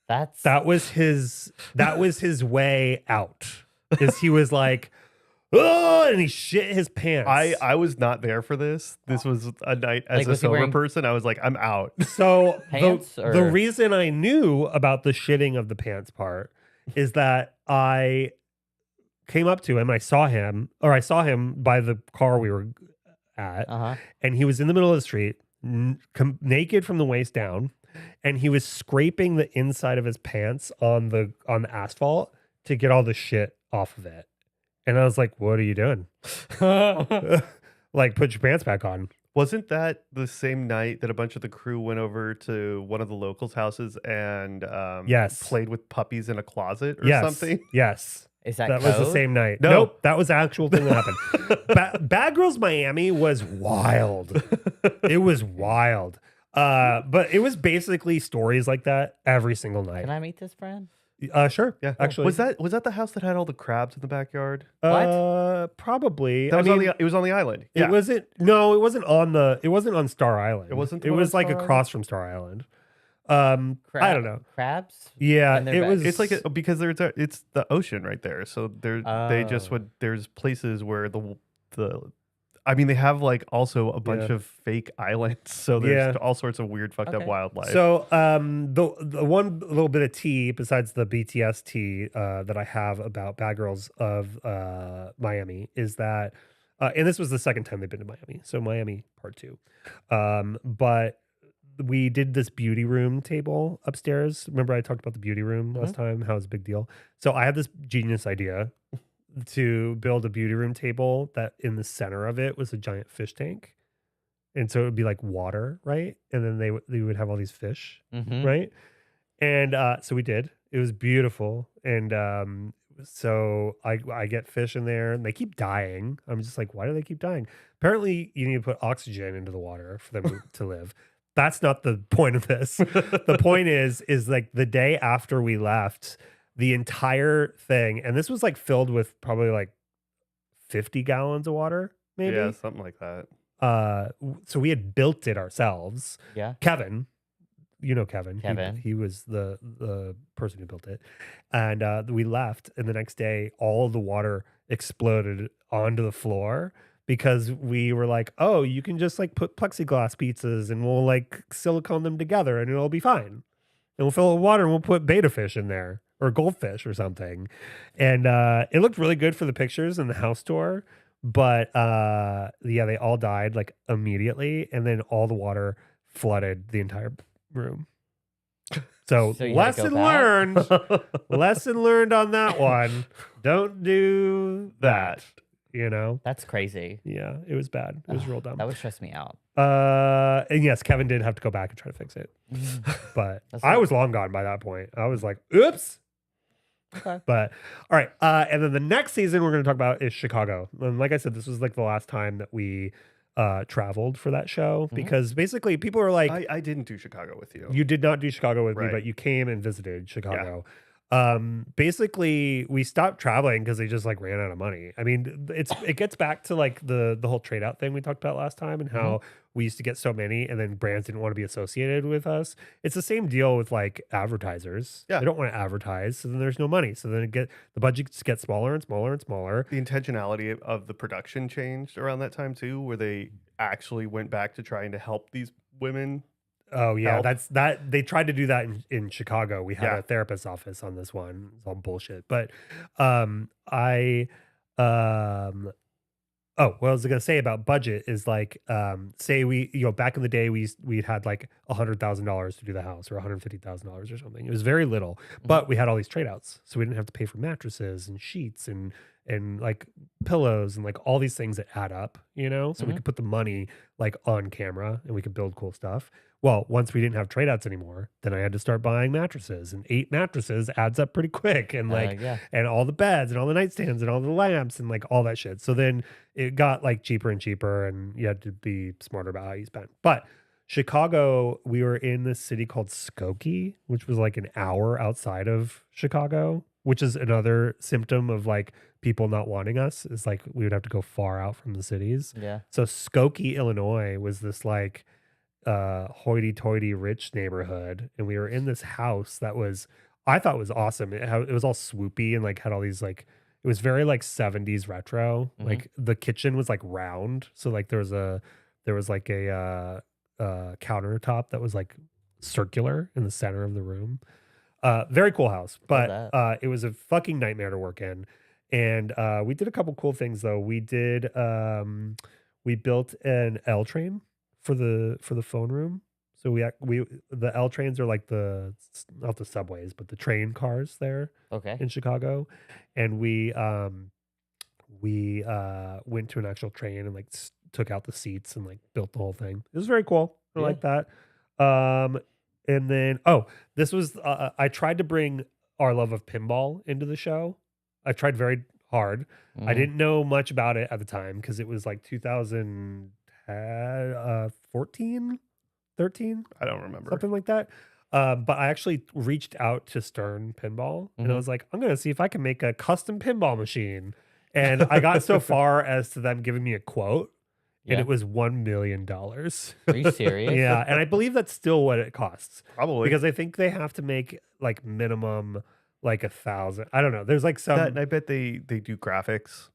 Speaker 1: That was his way out. Is he was like, oh, and he shit his pants.
Speaker 3: I was not there for this. This was a night as
Speaker 2: Like,
Speaker 3: a
Speaker 2: was he
Speaker 3: sober
Speaker 2: wearing-
Speaker 3: person. I was like, I'm out.
Speaker 1: So
Speaker 2: Pants,
Speaker 1: the
Speaker 2: or-
Speaker 1: reason I knew about the shitting of the pants part is that I came up to him, I saw him by the car we were at,
Speaker 2: Uh-huh.
Speaker 1: and he was in the middle of the street, naked from the waist down, and he was scraping the inside of his pants on the asphalt to get all the shit off of it. And I was like, "What are you doing? Like, put your pants back on."
Speaker 3: Wasn't that the same night that a bunch of the crew went over to one of the locals' houses and
Speaker 1: Yes.
Speaker 3: played with puppies in a closet or
Speaker 1: Yes,
Speaker 3: something?
Speaker 1: yes.
Speaker 2: Is that
Speaker 1: That was the
Speaker 2: code?
Speaker 1: same night.
Speaker 3: No.
Speaker 1: Nope, that was the actual thing that happened. Bad Girls Miami was wild. It was wild. But it was basically stories like that every single night.
Speaker 2: Can I meet this friend?
Speaker 1: Sure.
Speaker 3: Yeah,
Speaker 1: Actually,
Speaker 3: was that the house that had all the crabs in the backyard?
Speaker 1: Probably.
Speaker 3: That was
Speaker 1: I mean,
Speaker 3: it was on the island. Yeah,
Speaker 1: It wasn't. No, it wasn't on Star Island.
Speaker 3: It wasn't the
Speaker 1: It
Speaker 3: one
Speaker 1: was
Speaker 3: on
Speaker 1: like
Speaker 3: Star
Speaker 1: across from Star Island. I don't know.
Speaker 2: Crabs?
Speaker 1: Yeah,
Speaker 2: And they're
Speaker 1: it
Speaker 2: back.
Speaker 1: was.
Speaker 3: It's like because it's the ocean right there. So they just
Speaker 2: Oh.
Speaker 3: would. There's places where the I mean, they have like also a bunch
Speaker 1: Yeah.
Speaker 3: of fake islands. So there's
Speaker 1: Yeah.
Speaker 3: all sorts of weird fucked up
Speaker 2: Okay.
Speaker 3: wildlife.
Speaker 1: So the one little bit of tea besides the BTS tea that I have about Bad Girls of Miami is that, and this was the second time they've been to Miami, so Miami part 2. But we did this beauty room table upstairs. Remember I talked about the beauty room last time? How it was a big deal. So I had this genius idea to build a beauty room table that in the center of it was a giant fish tank. And so it would be like water, right? And then they would have all these fish,
Speaker 2: Mm-hmm.
Speaker 1: right? And so we did. It was beautiful. And So I get fish in there and they keep dying. I'm just like, why do they keep dying? Apparently, you need to put oxygen into the water for them to live. That's not the point of this. The point is like the day after we left, the entire thing, and this was like filled with probably like 50 gallons of water, maybe.
Speaker 3: Yeah, something like that.
Speaker 1: So we had built it ourselves.
Speaker 2: Yeah.
Speaker 1: Kevin, you know Kevin.
Speaker 2: Kevin.
Speaker 1: He was the person who built it. And we left, and the next day, all the water exploded onto the floor because we were like, oh, you can just like put plexiglass pizzas and we'll like silicone them together and it'll be fine. And we'll fill it with water and we'll put betta fish in there or goldfish or something. And it looked really good for the pictures in the house tour. But yeah, they all died like immediately. And then all the water flooded the entire room. So
Speaker 2: So you had to go
Speaker 1: lesson
Speaker 2: back?
Speaker 1: learned. Lesson learned on that one. Don't do that. You know?
Speaker 2: That's crazy.
Speaker 1: Yeah, it was bad. It was real dumb.
Speaker 2: That would stress me out.
Speaker 1: And yes, Kevin did have to go back and try to fix it. But
Speaker 2: That's
Speaker 1: I
Speaker 2: not-
Speaker 1: was long gone by that point. I was like, oops.
Speaker 2: Okay.
Speaker 1: But all right. And then the next season we're going to talk about is Chicago. And like I said, this was like the last time that we traveled for that show because basically people were like,
Speaker 3: I didn't do Chicago with you.
Speaker 1: you did not do Chicago with me,
Speaker 3: Right.
Speaker 1: but you came and visited Chicago. Basically we stopped traveling because they just like ran out of money. I mean, it gets back to like the whole trade out thing we talked about last time and how we used to get so many and then brands didn't want to be associated with us. It's the same deal with like advertisers.
Speaker 3: Yeah.
Speaker 1: They don't want to advertise, so then there's no money. So then the budgets get smaller and smaller and smaller.
Speaker 3: The intentionality of the production changed around that time too, where they actually went back to trying to help these women.
Speaker 1: Oh yeah,
Speaker 3: Help.
Speaker 1: that they tried to do that in Chicago. We had
Speaker 3: Yeah.
Speaker 1: a therapist's office on this one. It's all bullshit. But I oh, what I was gonna say about budget is like say we back in the day we had like $100,000 to do the house or $150,000 or something. It was very little, but we had all these trade outs, so we didn't have to pay for mattresses and sheets and like pillows and like all these things that add up, so we could put the money like on camera and we could build cool stuff. Well, once we didn't have trade outs anymore, then I had to start buying mattresses, and 8 mattresses adds up pretty quick. And like,
Speaker 2: yeah.
Speaker 1: and all the beds and all the nightstands and all the lamps and like all that shit. So then it got like cheaper and cheaper, and you had to be smarter about how you spent. But Chicago, we were in this city called Skokie, which was like an hour outside of Chicago, which is another symptom of like people not wanting us, is like we would have to go far out from the cities.
Speaker 2: Yeah.
Speaker 1: So Skokie, Illinois was this like hoity-toity rich neighborhood, and we were in this house that I thought was awesome. It was all swoopy and like had all these like, it was very like 70s retro. Like the kitchen was like round, so like there was like a countertop that was like circular in the center of the room. Very cool house, but it was a fucking nightmare to work in. And we did a couple cool things though. We did we built an L train for the phone room. So the L trains are like not the subways, but the train cars there
Speaker 2: Okay.
Speaker 1: in Chicago. And we went to an actual train and like took out the seats and like built the whole thing. It was very cool. I like that. And then this was I tried to bring our love of pinball into the show. I tried very hard. I didn't know much about it at the time because it was like 2014, 13,
Speaker 3: I don't remember.
Speaker 1: something like that. But I actually reached out to Stern Pinball and I was like, I'm going to see if I can make a custom pinball machine. And I got so far as to them giving me a quote, and it was $1 million.
Speaker 2: Are you serious?
Speaker 1: Yeah. And I believe that's still what it costs
Speaker 3: Probably.
Speaker 1: because I think they have to make like minimum like 1,000. I don't know. There's like some,
Speaker 3: And I bet they do graphics.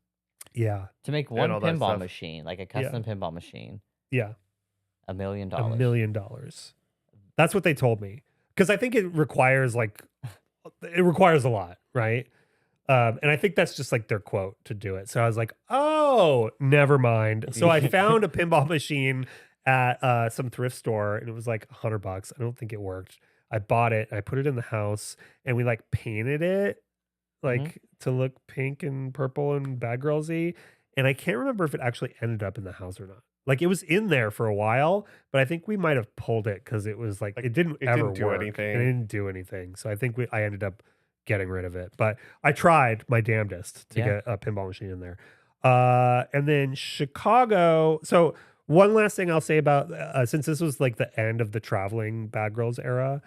Speaker 1: yeah.
Speaker 2: To make one
Speaker 3: all that
Speaker 2: pinball
Speaker 3: stuff.
Speaker 2: machine, like a custom pinball machine,
Speaker 1: Yeah.
Speaker 2: $1 million.
Speaker 1: $1 million. That's what they told me. Because I think it requires a lot, right? And I think that's just like their quote to do it. So I was like, oh, never mind. So I found a pinball machine at some thrift store, and it was like $100. I don't think it worked. I bought it. I put it in the house, and we like painted it like to look pink and purple and bad girlsy. And I can't remember if it actually ended up in the house or not. Like it was in there for a while, but I think we might have pulled it because it was like it didn't
Speaker 3: It
Speaker 1: ever
Speaker 3: didn't do
Speaker 1: work.
Speaker 3: anything.
Speaker 1: It didn't do anything. So I think I ended up getting rid of it. But I tried my damnedest to
Speaker 2: Yeah.
Speaker 1: get a pinball machine in there. And then Chicago. So one last thing I'll say about since this was like the end of the traveling Bad Girls era,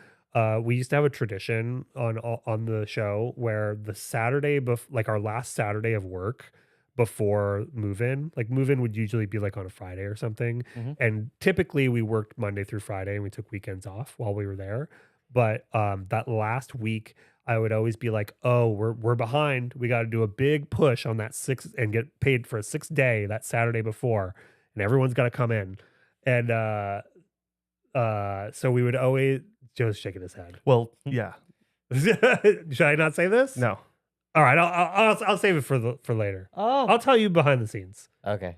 Speaker 1: we used to have a tradition on the show where the Saturday like our last Saturday of work before move-in, like move-in would usually be like on a Friday or something.
Speaker 2: Mhm.
Speaker 1: And typically we worked Monday through Friday and we took weekends off while we were there. But that last week I would always be like, oh, we're behind. We got to do a big push on that 6 and get paid for a 6th day that Saturday before. And everyone's got to come in. And so we would always, Joe's shaking his head.
Speaker 3: Well, yeah.
Speaker 1: Should I not say this?
Speaker 3: No.
Speaker 1: All right, I'll save it for later.
Speaker 2: Oh.
Speaker 1: I'll tell you behind the scenes.
Speaker 2: Okay.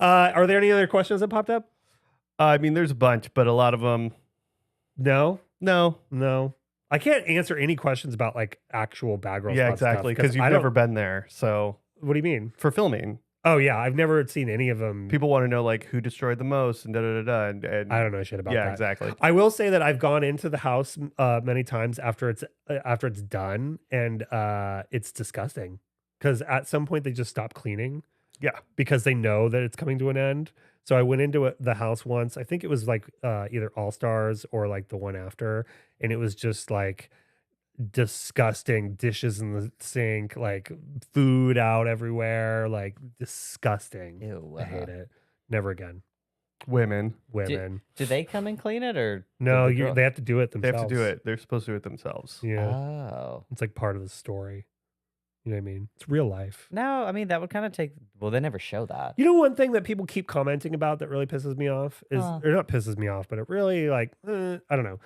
Speaker 1: Are there any other questions that popped up?
Speaker 3: I mean, there's a bunch, but a lot of them,
Speaker 1: No.
Speaker 3: no.
Speaker 1: I can't answer any questions about like actual Bad Girls.
Speaker 3: Yeah,
Speaker 1: Club stuff
Speaker 3: exactly. Because you've
Speaker 1: I don't-
Speaker 3: never been there. So
Speaker 1: What do you mean?
Speaker 3: for filming,
Speaker 1: Oh yeah, I've never seen any of them.
Speaker 3: people want to know like who destroyed the most and da da da da. And
Speaker 1: I don't know shit about
Speaker 3: yeah,
Speaker 1: that.
Speaker 3: exactly.
Speaker 1: I will say that I've gone into the house many times after it's done, and it's disgusting because at some point they just stop cleaning.
Speaker 3: Yeah.
Speaker 1: because they know that it's coming to an end. So I went into the house once. I think it was like either All Stars or like the one after, and it was just like disgusting dishes in the sink, like food out everywhere, like disgusting.
Speaker 2: Ew.
Speaker 1: I hate it. Never again.
Speaker 3: Women,
Speaker 1: Women.
Speaker 2: Do they come and clean it or?
Speaker 1: No,
Speaker 2: do the girl-
Speaker 1: they have to do it
Speaker 3: they
Speaker 1: themselves.
Speaker 3: have to do it. They're supposed to do it themselves.
Speaker 1: Yeah.
Speaker 2: Oh.
Speaker 1: It's like part of the story. You know what I mean? It's real life.
Speaker 2: No, I mean that would kind of take. Well, they never show that.
Speaker 1: You know, one thing that people keep commenting about that really pisses me off is,
Speaker 2: Huh.
Speaker 1: or not pisses me off, but it really like, I don't know.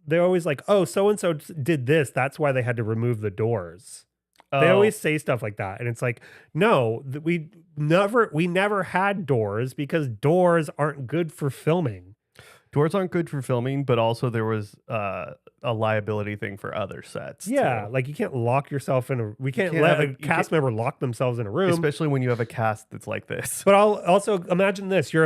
Speaker 1: They're always like, oh, so-and-so did this. That's why they had to remove the doors. They
Speaker 3: Oh,
Speaker 1: always say stuff like that. And it's like, no, we never had doors because doors aren't good for filming.
Speaker 3: doors aren't good for filming, but also there was a liability thing for other sets.
Speaker 1: Yeah.
Speaker 3: too.
Speaker 1: Like you can't lock yourself in we can't
Speaker 3: can't
Speaker 1: let
Speaker 3: have
Speaker 1: a
Speaker 3: you
Speaker 1: cast member lock themselves in a room.
Speaker 3: especially when you have a cast that's like this.
Speaker 1: But I'll also imagine this: you're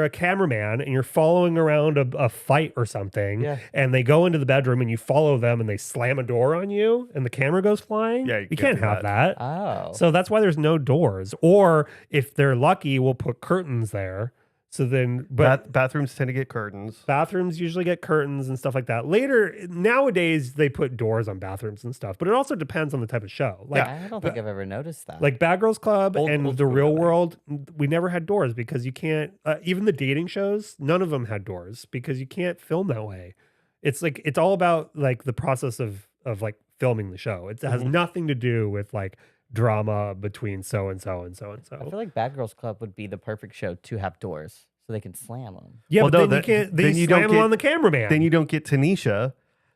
Speaker 1: a cameraman and you're following around a fight or something,
Speaker 2: Yeah.
Speaker 1: and they go into the bedroom and you follow them and they slam a door on you and the camera goes flying.
Speaker 3: Yeah,
Speaker 1: you
Speaker 3: you
Speaker 1: can't
Speaker 3: can't do
Speaker 1: have that.
Speaker 2: Oh.
Speaker 1: So that's why there's no doors. Or if they're lucky, we'll put curtains there. So then, but
Speaker 3: Bathrooms tend to get curtains.
Speaker 1: bathrooms usually get curtains and stuff like that. Later, nowadays they put doors on bathrooms and stuff, but it also depends on the type of show. Like
Speaker 2: I don't think I've ever noticed that.
Speaker 1: like Bad Girls Club
Speaker 3: Old-
Speaker 1: and
Speaker 3: old
Speaker 1: The
Speaker 3: school
Speaker 1: Real
Speaker 3: that way.
Speaker 1: World, we never had doors because you can't. Even the dating shows, none of them had doors because you can't film that way. It's like it's all about like the process of like filming the show. It has nothing to do with like drama between so and so and so and
Speaker 2: I
Speaker 1: so.
Speaker 2: feel like Bad Girls Club would be the perfect show to have doors so they can slam them.
Speaker 1: Yeah,
Speaker 3: Well,
Speaker 1: but
Speaker 3: no,
Speaker 1: then you can't. They
Speaker 3: then you
Speaker 1: slam
Speaker 3: don't
Speaker 1: them
Speaker 3: get-
Speaker 1: on the cameraman.
Speaker 3: Then you don't get Tanisha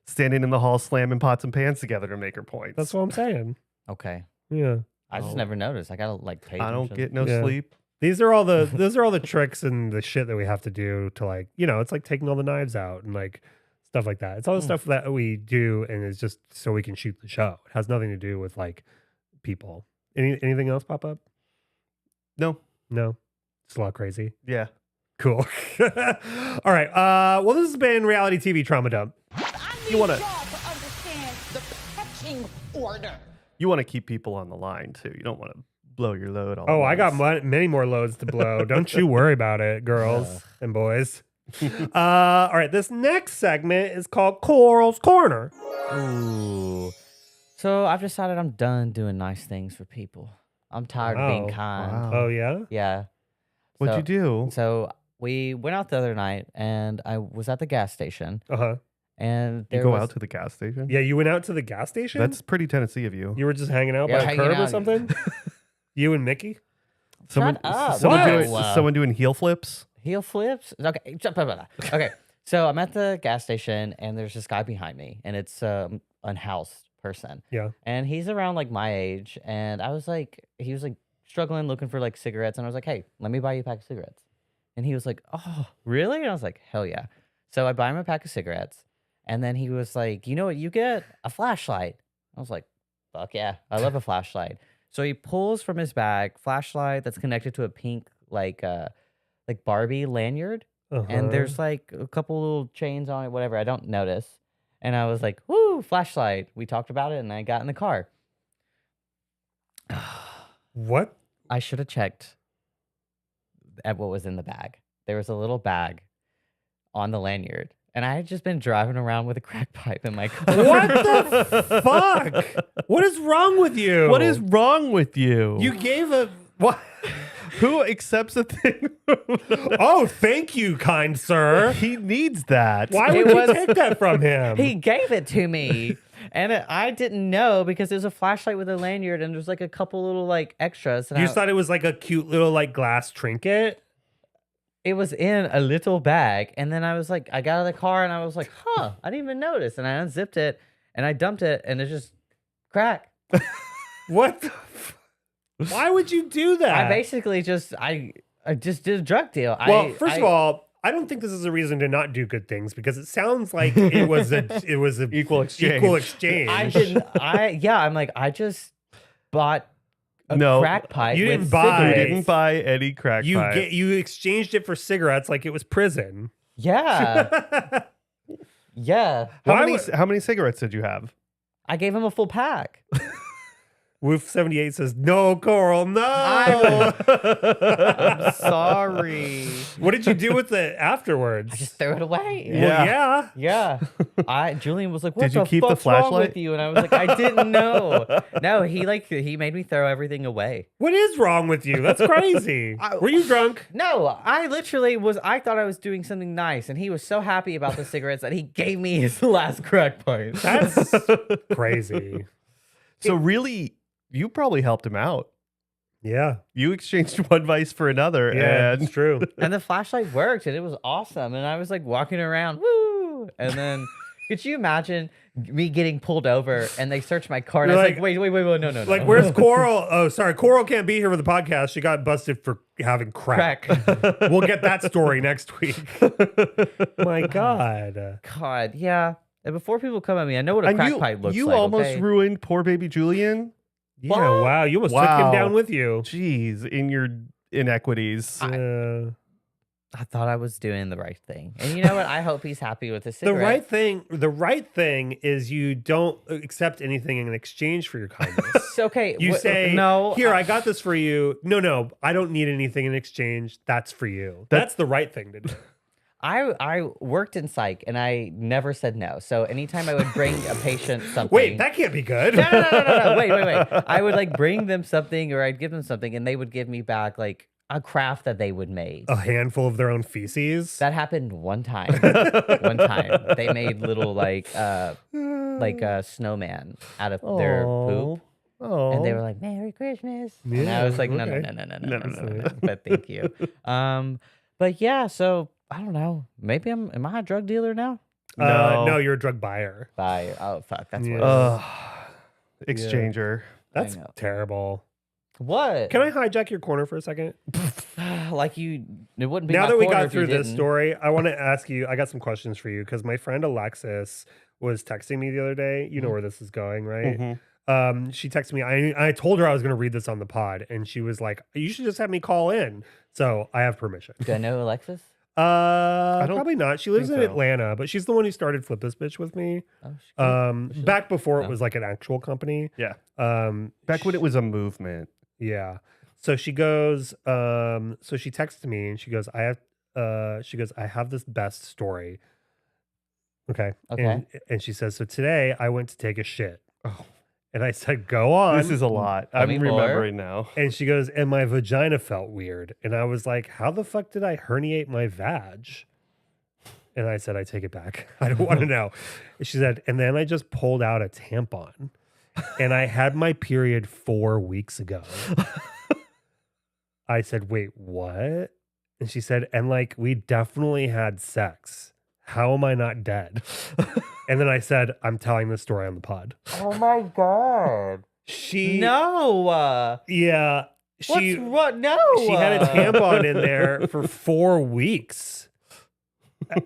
Speaker 3: standing in the hall slamming pots and pans together to make her points.
Speaker 1: That's what I'm saying.
Speaker 2: Okay.
Speaker 1: Yeah.
Speaker 2: I just
Speaker 3: Oh.
Speaker 2: never noticed. I gotta like pay
Speaker 3: I don't
Speaker 2: attention.
Speaker 3: get no
Speaker 1: Yeah.
Speaker 3: sleep.
Speaker 1: These are all the tricks and the shit that we have to do to like, it's like taking all the knives out and like stuff like that. It's all the stuff that we do and it's just so we can shoot the show. It has nothing to do with like people. Anything else pop up?
Speaker 3: No.
Speaker 1: No. It's a lot crazy.
Speaker 3: Yeah.
Speaker 1: Cool. All right. Well, this has been Reality TV Trauma Dump.
Speaker 5: I need
Speaker 3: You wanna-
Speaker 5: y'all to understand the pecking order.
Speaker 3: You want to keep people on the line too. You don't want to blow your load all
Speaker 1: Oh,
Speaker 3: at
Speaker 1: I got
Speaker 3: once.
Speaker 1: many more loads to blow. Don't you worry about it, girls and boys. All right. This next segment is called Coral's Corner.
Speaker 2: Ooh. So I've decided I'm done doing nice things for people. I'm tired of being
Speaker 1: Wow.
Speaker 2: kind.
Speaker 3: Wow.
Speaker 1: Oh, yeah?
Speaker 2: Yeah.
Speaker 3: What'd
Speaker 2: So-
Speaker 3: you do?
Speaker 2: So we went out the other night and I was at the gas station
Speaker 1: Uh-huh.
Speaker 2: and
Speaker 3: You
Speaker 2: there
Speaker 3: go
Speaker 2: was,
Speaker 3: out to the gas station?
Speaker 1: Yeah, you went out to the gas station?
Speaker 3: That's pretty Tennessee of you.
Speaker 1: You were just hanging out
Speaker 2: Yeah,
Speaker 1: by a
Speaker 2: hanging
Speaker 1: curb or
Speaker 2: out.
Speaker 1: something? You and Mickey?
Speaker 3: Someone,
Speaker 2: up.
Speaker 3: someone,
Speaker 1: What?
Speaker 3: doing,
Speaker 2: Wow.
Speaker 3: someone doing heel flips?
Speaker 2: heel flips. Okay. Okay. So I'm at the gas station and there's this guy behind me and it's unhoused person.
Speaker 1: Yeah.
Speaker 2: And he's around like my age. And I was like, he was like struggling looking for like cigarettes. And I was like, hey, let me buy you a pack of cigarettes. And he was like, oh, really? And I was like, hell yeah. So I buy him a pack of cigarettes. And then he was like, you know what you get? A flashlight. I was like, fuck yeah. I love a flashlight. So he pulls from his bag flashlight that's connected to a pink like Barbie lanyard. and there's like a couple little chains on it, whatever. I don't notice. And I was like, woo, flashlight. We talked about it, and I got in the car.
Speaker 1: What?
Speaker 2: I should have checked at what was in the bag. There was a little bag on the lanyard, and I had just been driving around with a crack pipe in my car.
Speaker 1: What the fuck? What is wrong with you?
Speaker 3: What is wrong with you?
Speaker 1: You gave a what?
Speaker 3: Who accepts a thing?
Speaker 1: Oh, thank you, kind sir.
Speaker 3: He needs that.
Speaker 1: Why
Speaker 2: It
Speaker 1: would
Speaker 2: was-
Speaker 1: you take that from him?
Speaker 2: He gave it to me, and I didn't know because it was a flashlight with a lanyard, and there's like a couple little like extras. And
Speaker 1: You
Speaker 2: I-
Speaker 1: thought it was like a cute little like glass trinket?
Speaker 2: it was in a little bag, and then I was like, I got out of the car, and I was like, huh, I didn't even notice, and I unzipped it, and I dumped it, and it's just crack.
Speaker 1: What? Why would you do that?
Speaker 2: I basically just I just did a drug deal.
Speaker 1: Well, first of all, I don't think this is a reason to not do good things because it sounds like it was a
Speaker 3: Equal exchange.
Speaker 1: Equal exchange.
Speaker 2: I didn't. I'm like, I just bought a
Speaker 3: No,
Speaker 2: crack pipe.
Speaker 1: you
Speaker 2: with
Speaker 1: didn't buy-
Speaker 3: You
Speaker 2: cigarettes.
Speaker 3: didn't buy any crack
Speaker 1: You
Speaker 3: pipe.
Speaker 1: you exchanged it for cigarettes like it was prison.
Speaker 2: Yeah, yeah.
Speaker 3: How many cigarettes did you have?
Speaker 2: I gave him a full pack.
Speaker 1: Woof 78 says, no, Coral, no.
Speaker 2: I'm sorry.
Speaker 1: What did you do with it afterwards?
Speaker 2: I just threw it away.
Speaker 1: Well, yeah.
Speaker 2: Yeah. Julian was like, what
Speaker 3: Did you
Speaker 2: the
Speaker 3: keep the
Speaker 2: fuck's wrong
Speaker 3: flashlight?
Speaker 2: with you? And I was like, I didn't know. No, he made me throw everything away.
Speaker 1: What is wrong with you? That's crazy. Were you drunk?
Speaker 2: No, I literally I thought I was doing something nice, and he was so happy about the cigarettes that he gave me his last crack pipe.
Speaker 1: That's crazy.
Speaker 3: So really, you probably helped him out.
Speaker 1: Yeah.
Speaker 3: You exchanged one vice for another,
Speaker 1: Yeah,
Speaker 3: and
Speaker 1: it's true.
Speaker 2: And the flashlight worked, and it was awesome. And I was like walking around, woo! And then, could you imagine me getting pulled over and they search my car? And
Speaker 1: You're
Speaker 2: I was
Speaker 1: like-
Speaker 2: like, wait, no.
Speaker 1: Like, where's Coral? Oh, sorry. Coral can't be here for the podcast. She got busted for having crack. We'll get that story next week. My God.
Speaker 2: God, yeah. And before people come at me, I know what a
Speaker 3: and
Speaker 2: crack pipe looks
Speaker 3: you
Speaker 2: like.
Speaker 3: almost
Speaker 2: okay?
Speaker 3: ruined poor baby Julian.
Speaker 1: Yeah, wow. You almost took him
Speaker 3: Wow.
Speaker 1: down with you.
Speaker 3: Jeez, in your inequities.
Speaker 2: I thought I was doing the right thing. And you know what? I hope he's happy with the
Speaker 1: The
Speaker 2: cigarette.
Speaker 1: right thing is you don't accept anything in exchange for your kindness.
Speaker 2: It's okay.
Speaker 1: You say,
Speaker 2: no.
Speaker 1: here, I got this for you. No, I don't need anything in exchange. That's for you. That's the right thing to do.
Speaker 2: I worked in psych, and I never said no. So anytime I would bring a patient something.
Speaker 1: Wait, that can't be good.
Speaker 2: No. Wait. I would like bring them something, or I'd give them something, and they would give me back like a craft that they would make.
Speaker 1: A handful of their own feces.
Speaker 2: That happened one time. One time they made little like a snowman out of their poop.
Speaker 3: Oh,
Speaker 2: And they were like, "Merry Christmas," and I
Speaker 1: Yeah,
Speaker 2: was like, "No,
Speaker 1: okay.
Speaker 2: no. But thank you." But yeah, so I don't know. Maybe am I a drug dealer now?
Speaker 1: No, you're a drug buyer.
Speaker 2: Bye. Oh fuck, that's
Speaker 1: Yeah.
Speaker 2: what.
Speaker 3: exchanger.
Speaker 1: That's
Speaker 2: know.
Speaker 1: terrible.
Speaker 2: What?
Speaker 1: Can I hijack your corner for a second?
Speaker 2: Like you? It wouldn't be
Speaker 1: Now
Speaker 2: my
Speaker 1: that we
Speaker 2: corner
Speaker 1: got
Speaker 2: if you
Speaker 1: through this
Speaker 2: didn't.
Speaker 1: story, I want to ask you. I got some questions for you because my friend Alexis was texting me the other day. You know where this is going, right?
Speaker 3: Mhm.
Speaker 1: She texted me. I told her I was going to read this on the pod, and she was like, "You should just have me call in." So I have permission.
Speaker 2: Do I know Alexis?
Speaker 3: don't
Speaker 1: Probably not. She lives in
Speaker 3: think so.
Speaker 1: Atlanta, but she's the one who started Flip This Bitch with me.
Speaker 2: Oh, she could.
Speaker 1: Back before it
Speaker 2: No.
Speaker 1: was like an actual company.
Speaker 3: Yeah.
Speaker 1: Um,
Speaker 3: Back when it was a movement.
Speaker 1: Yeah. So she goes, so she texts me and she goes, I have this best story. Okay.
Speaker 2: Okay.
Speaker 1: And she says, so today I went to take a shit. Oh. And I said, go on.
Speaker 3: This is a lot.
Speaker 2: Tell
Speaker 3: I'm
Speaker 2: me more.
Speaker 3: remembering now.
Speaker 1: And she goes, and my vagina felt weird. And I was like, how the fuck did I herniate my vag? And I said, I take it back. I don't want to know. And she said, and then I just pulled out a tampon. And I had my period 4 weeks ago. I said, wait, what? And she said, and like, we definitely had sex. How am I not dead? And then I said, I'm telling this story on the pod.
Speaker 2: Oh my god. No.
Speaker 1: Yeah.
Speaker 2: What's what? No.
Speaker 1: She had a tampon in there for 4 weeks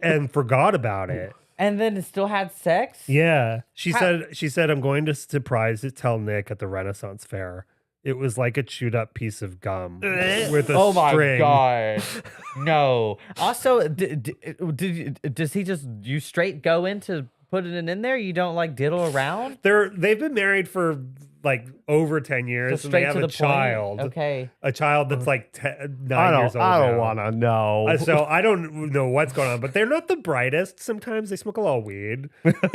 Speaker 1: and forgot about it.
Speaker 2: And then it still had sex?
Speaker 1: Yeah. She
Speaker 2: How-
Speaker 1: said, I'm going to surprise to tell Nick at the Renaissance Fair. It was like a chewed up piece of gum with a
Speaker 2: Oh my
Speaker 1: string.
Speaker 2: god. No. Also, does he just you straight go into putting it in there? You don't like diddle around?
Speaker 1: They've been married for like over 10 years,
Speaker 2: Just
Speaker 1: and they
Speaker 2: straight
Speaker 1: have
Speaker 2: to
Speaker 1: a
Speaker 2: the point?
Speaker 1: child.
Speaker 2: Okay.
Speaker 1: A child that's like 9
Speaker 3: I
Speaker 1: years old.
Speaker 3: don't
Speaker 1: now.
Speaker 3: want to know.
Speaker 1: So I don't know what's going on, but they're not the brightest. Sometimes they smoke a lot of weed.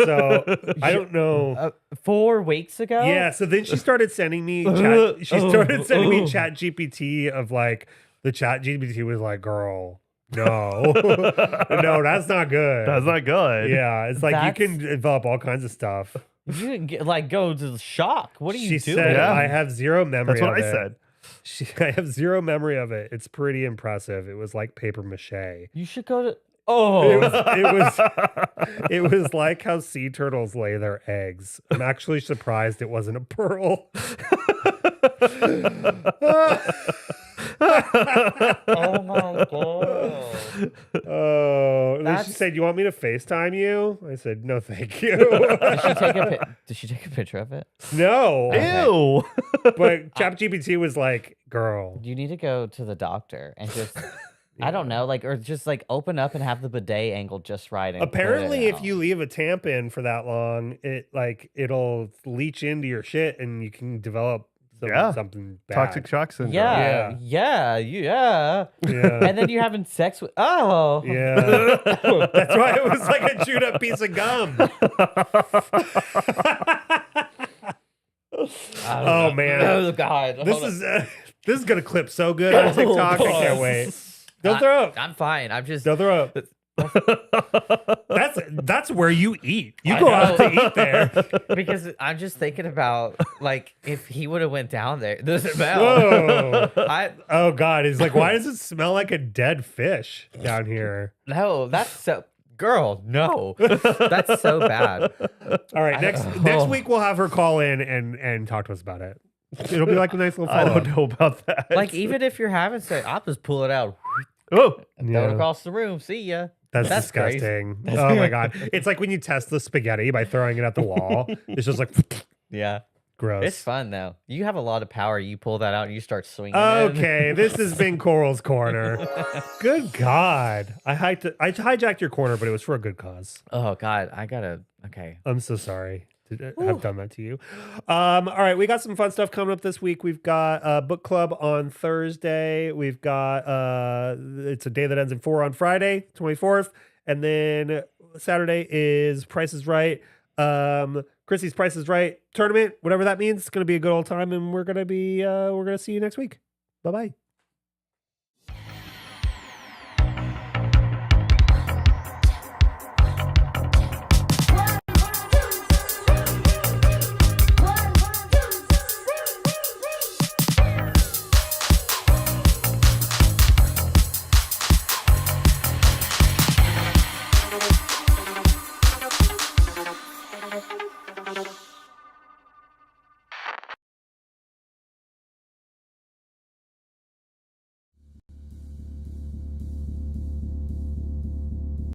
Speaker 1: So I don't know.
Speaker 2: 4 weeks ago?
Speaker 1: Yeah. So then she started sending me chat. She started sending me chat GPT of like the chat GPT was like, girl, no, no, that's not good.
Speaker 3: That's not good.
Speaker 1: Yeah. It's like you
Speaker 2: That's-
Speaker 1: can develop all kinds of stuff.
Speaker 2: You didn't get, like go to the shock. What are you
Speaker 1: She
Speaker 2: doing?
Speaker 1: said,
Speaker 3: Yeah.
Speaker 1: I have zero memory
Speaker 3: That's what
Speaker 1: of
Speaker 3: I
Speaker 1: it.
Speaker 3: said.
Speaker 1: I have zero memory of it. It's pretty impressive. It was like paper mache.
Speaker 2: You should go to
Speaker 1: It was like how sea turtles lay their eggs. I'm actually surprised it wasn't a pearl.
Speaker 2: Oh my god.
Speaker 1: Oh, and then she
Speaker 2: That's-
Speaker 1: said, "You want me to FaceTime you?" I said, "No, thank you."
Speaker 2: Did she take a picture of it?
Speaker 1: No,
Speaker 3: Ew.
Speaker 1: but ChatGPT was like, "Girl,
Speaker 2: You need to go to the doctor and just I don't know, like or just like open up and have the bidet angle just right. And pull it
Speaker 1: apparently, if
Speaker 2: out.
Speaker 1: you leave a tampon for that long, it'll leach into your shit, and you can develop something bad.
Speaker 3: Toxic shock syndrome.
Speaker 2: yeah,
Speaker 1: Yeah.
Speaker 2: and then you're having sex with
Speaker 1: Yeah. That's why it was like a chewed up piece of gum. Oh man.
Speaker 2: Oh god,
Speaker 1: This is gonna clip so good on TikTok. I can't wait. Don't throw up.
Speaker 2: I'm fine. I'm just
Speaker 1: Don't throw up. That's where you eat. You
Speaker 2: I
Speaker 1: go out
Speaker 2: know.
Speaker 1: to eat there.
Speaker 2: because I'm just thinking about like if he would have went down there, the smell.
Speaker 1: Whoa.
Speaker 2: I
Speaker 1: Oh God. He's like, why does it smell like a dead fish down here?
Speaker 2: no, that's so girl, no. That's so bad.
Speaker 1: All right, next week we'll have her call in and talk to us about it. It'll be like a nice little
Speaker 3: I
Speaker 1: follow-up.
Speaker 3: don't know about that.
Speaker 2: Like even if you're having sex, I'll just pull it out,
Speaker 3: oh,
Speaker 2: throw
Speaker 1: Yeah.
Speaker 2: it across the room. See ya.
Speaker 1: That's
Speaker 2: crazy.
Speaker 1: disgusting. Oh my God. It's like when you test the spaghetti by throwing it at the wall. It's just like
Speaker 2: Yeah.
Speaker 1: gross.
Speaker 2: It's fun though. You have a lot of power. You pull that out and you start swinging. it.
Speaker 1: Okay, this has been Coral's Corner. Good God. I hijacked your corner, but it was for a good cause.
Speaker 2: Oh God, I gotta. Okay.
Speaker 1: I'm so sorry to have done that to you. All right, we got some fun stuff coming up this week. We've got book club on Thursday. We've got it's a day that ends in 4 on Friday, 24th, and then Saturday is Price is Right. Chrissy's Price is Right tournament, whatever that means. It's gonna be a good old time, and we're gonna see you next week. Bye bye.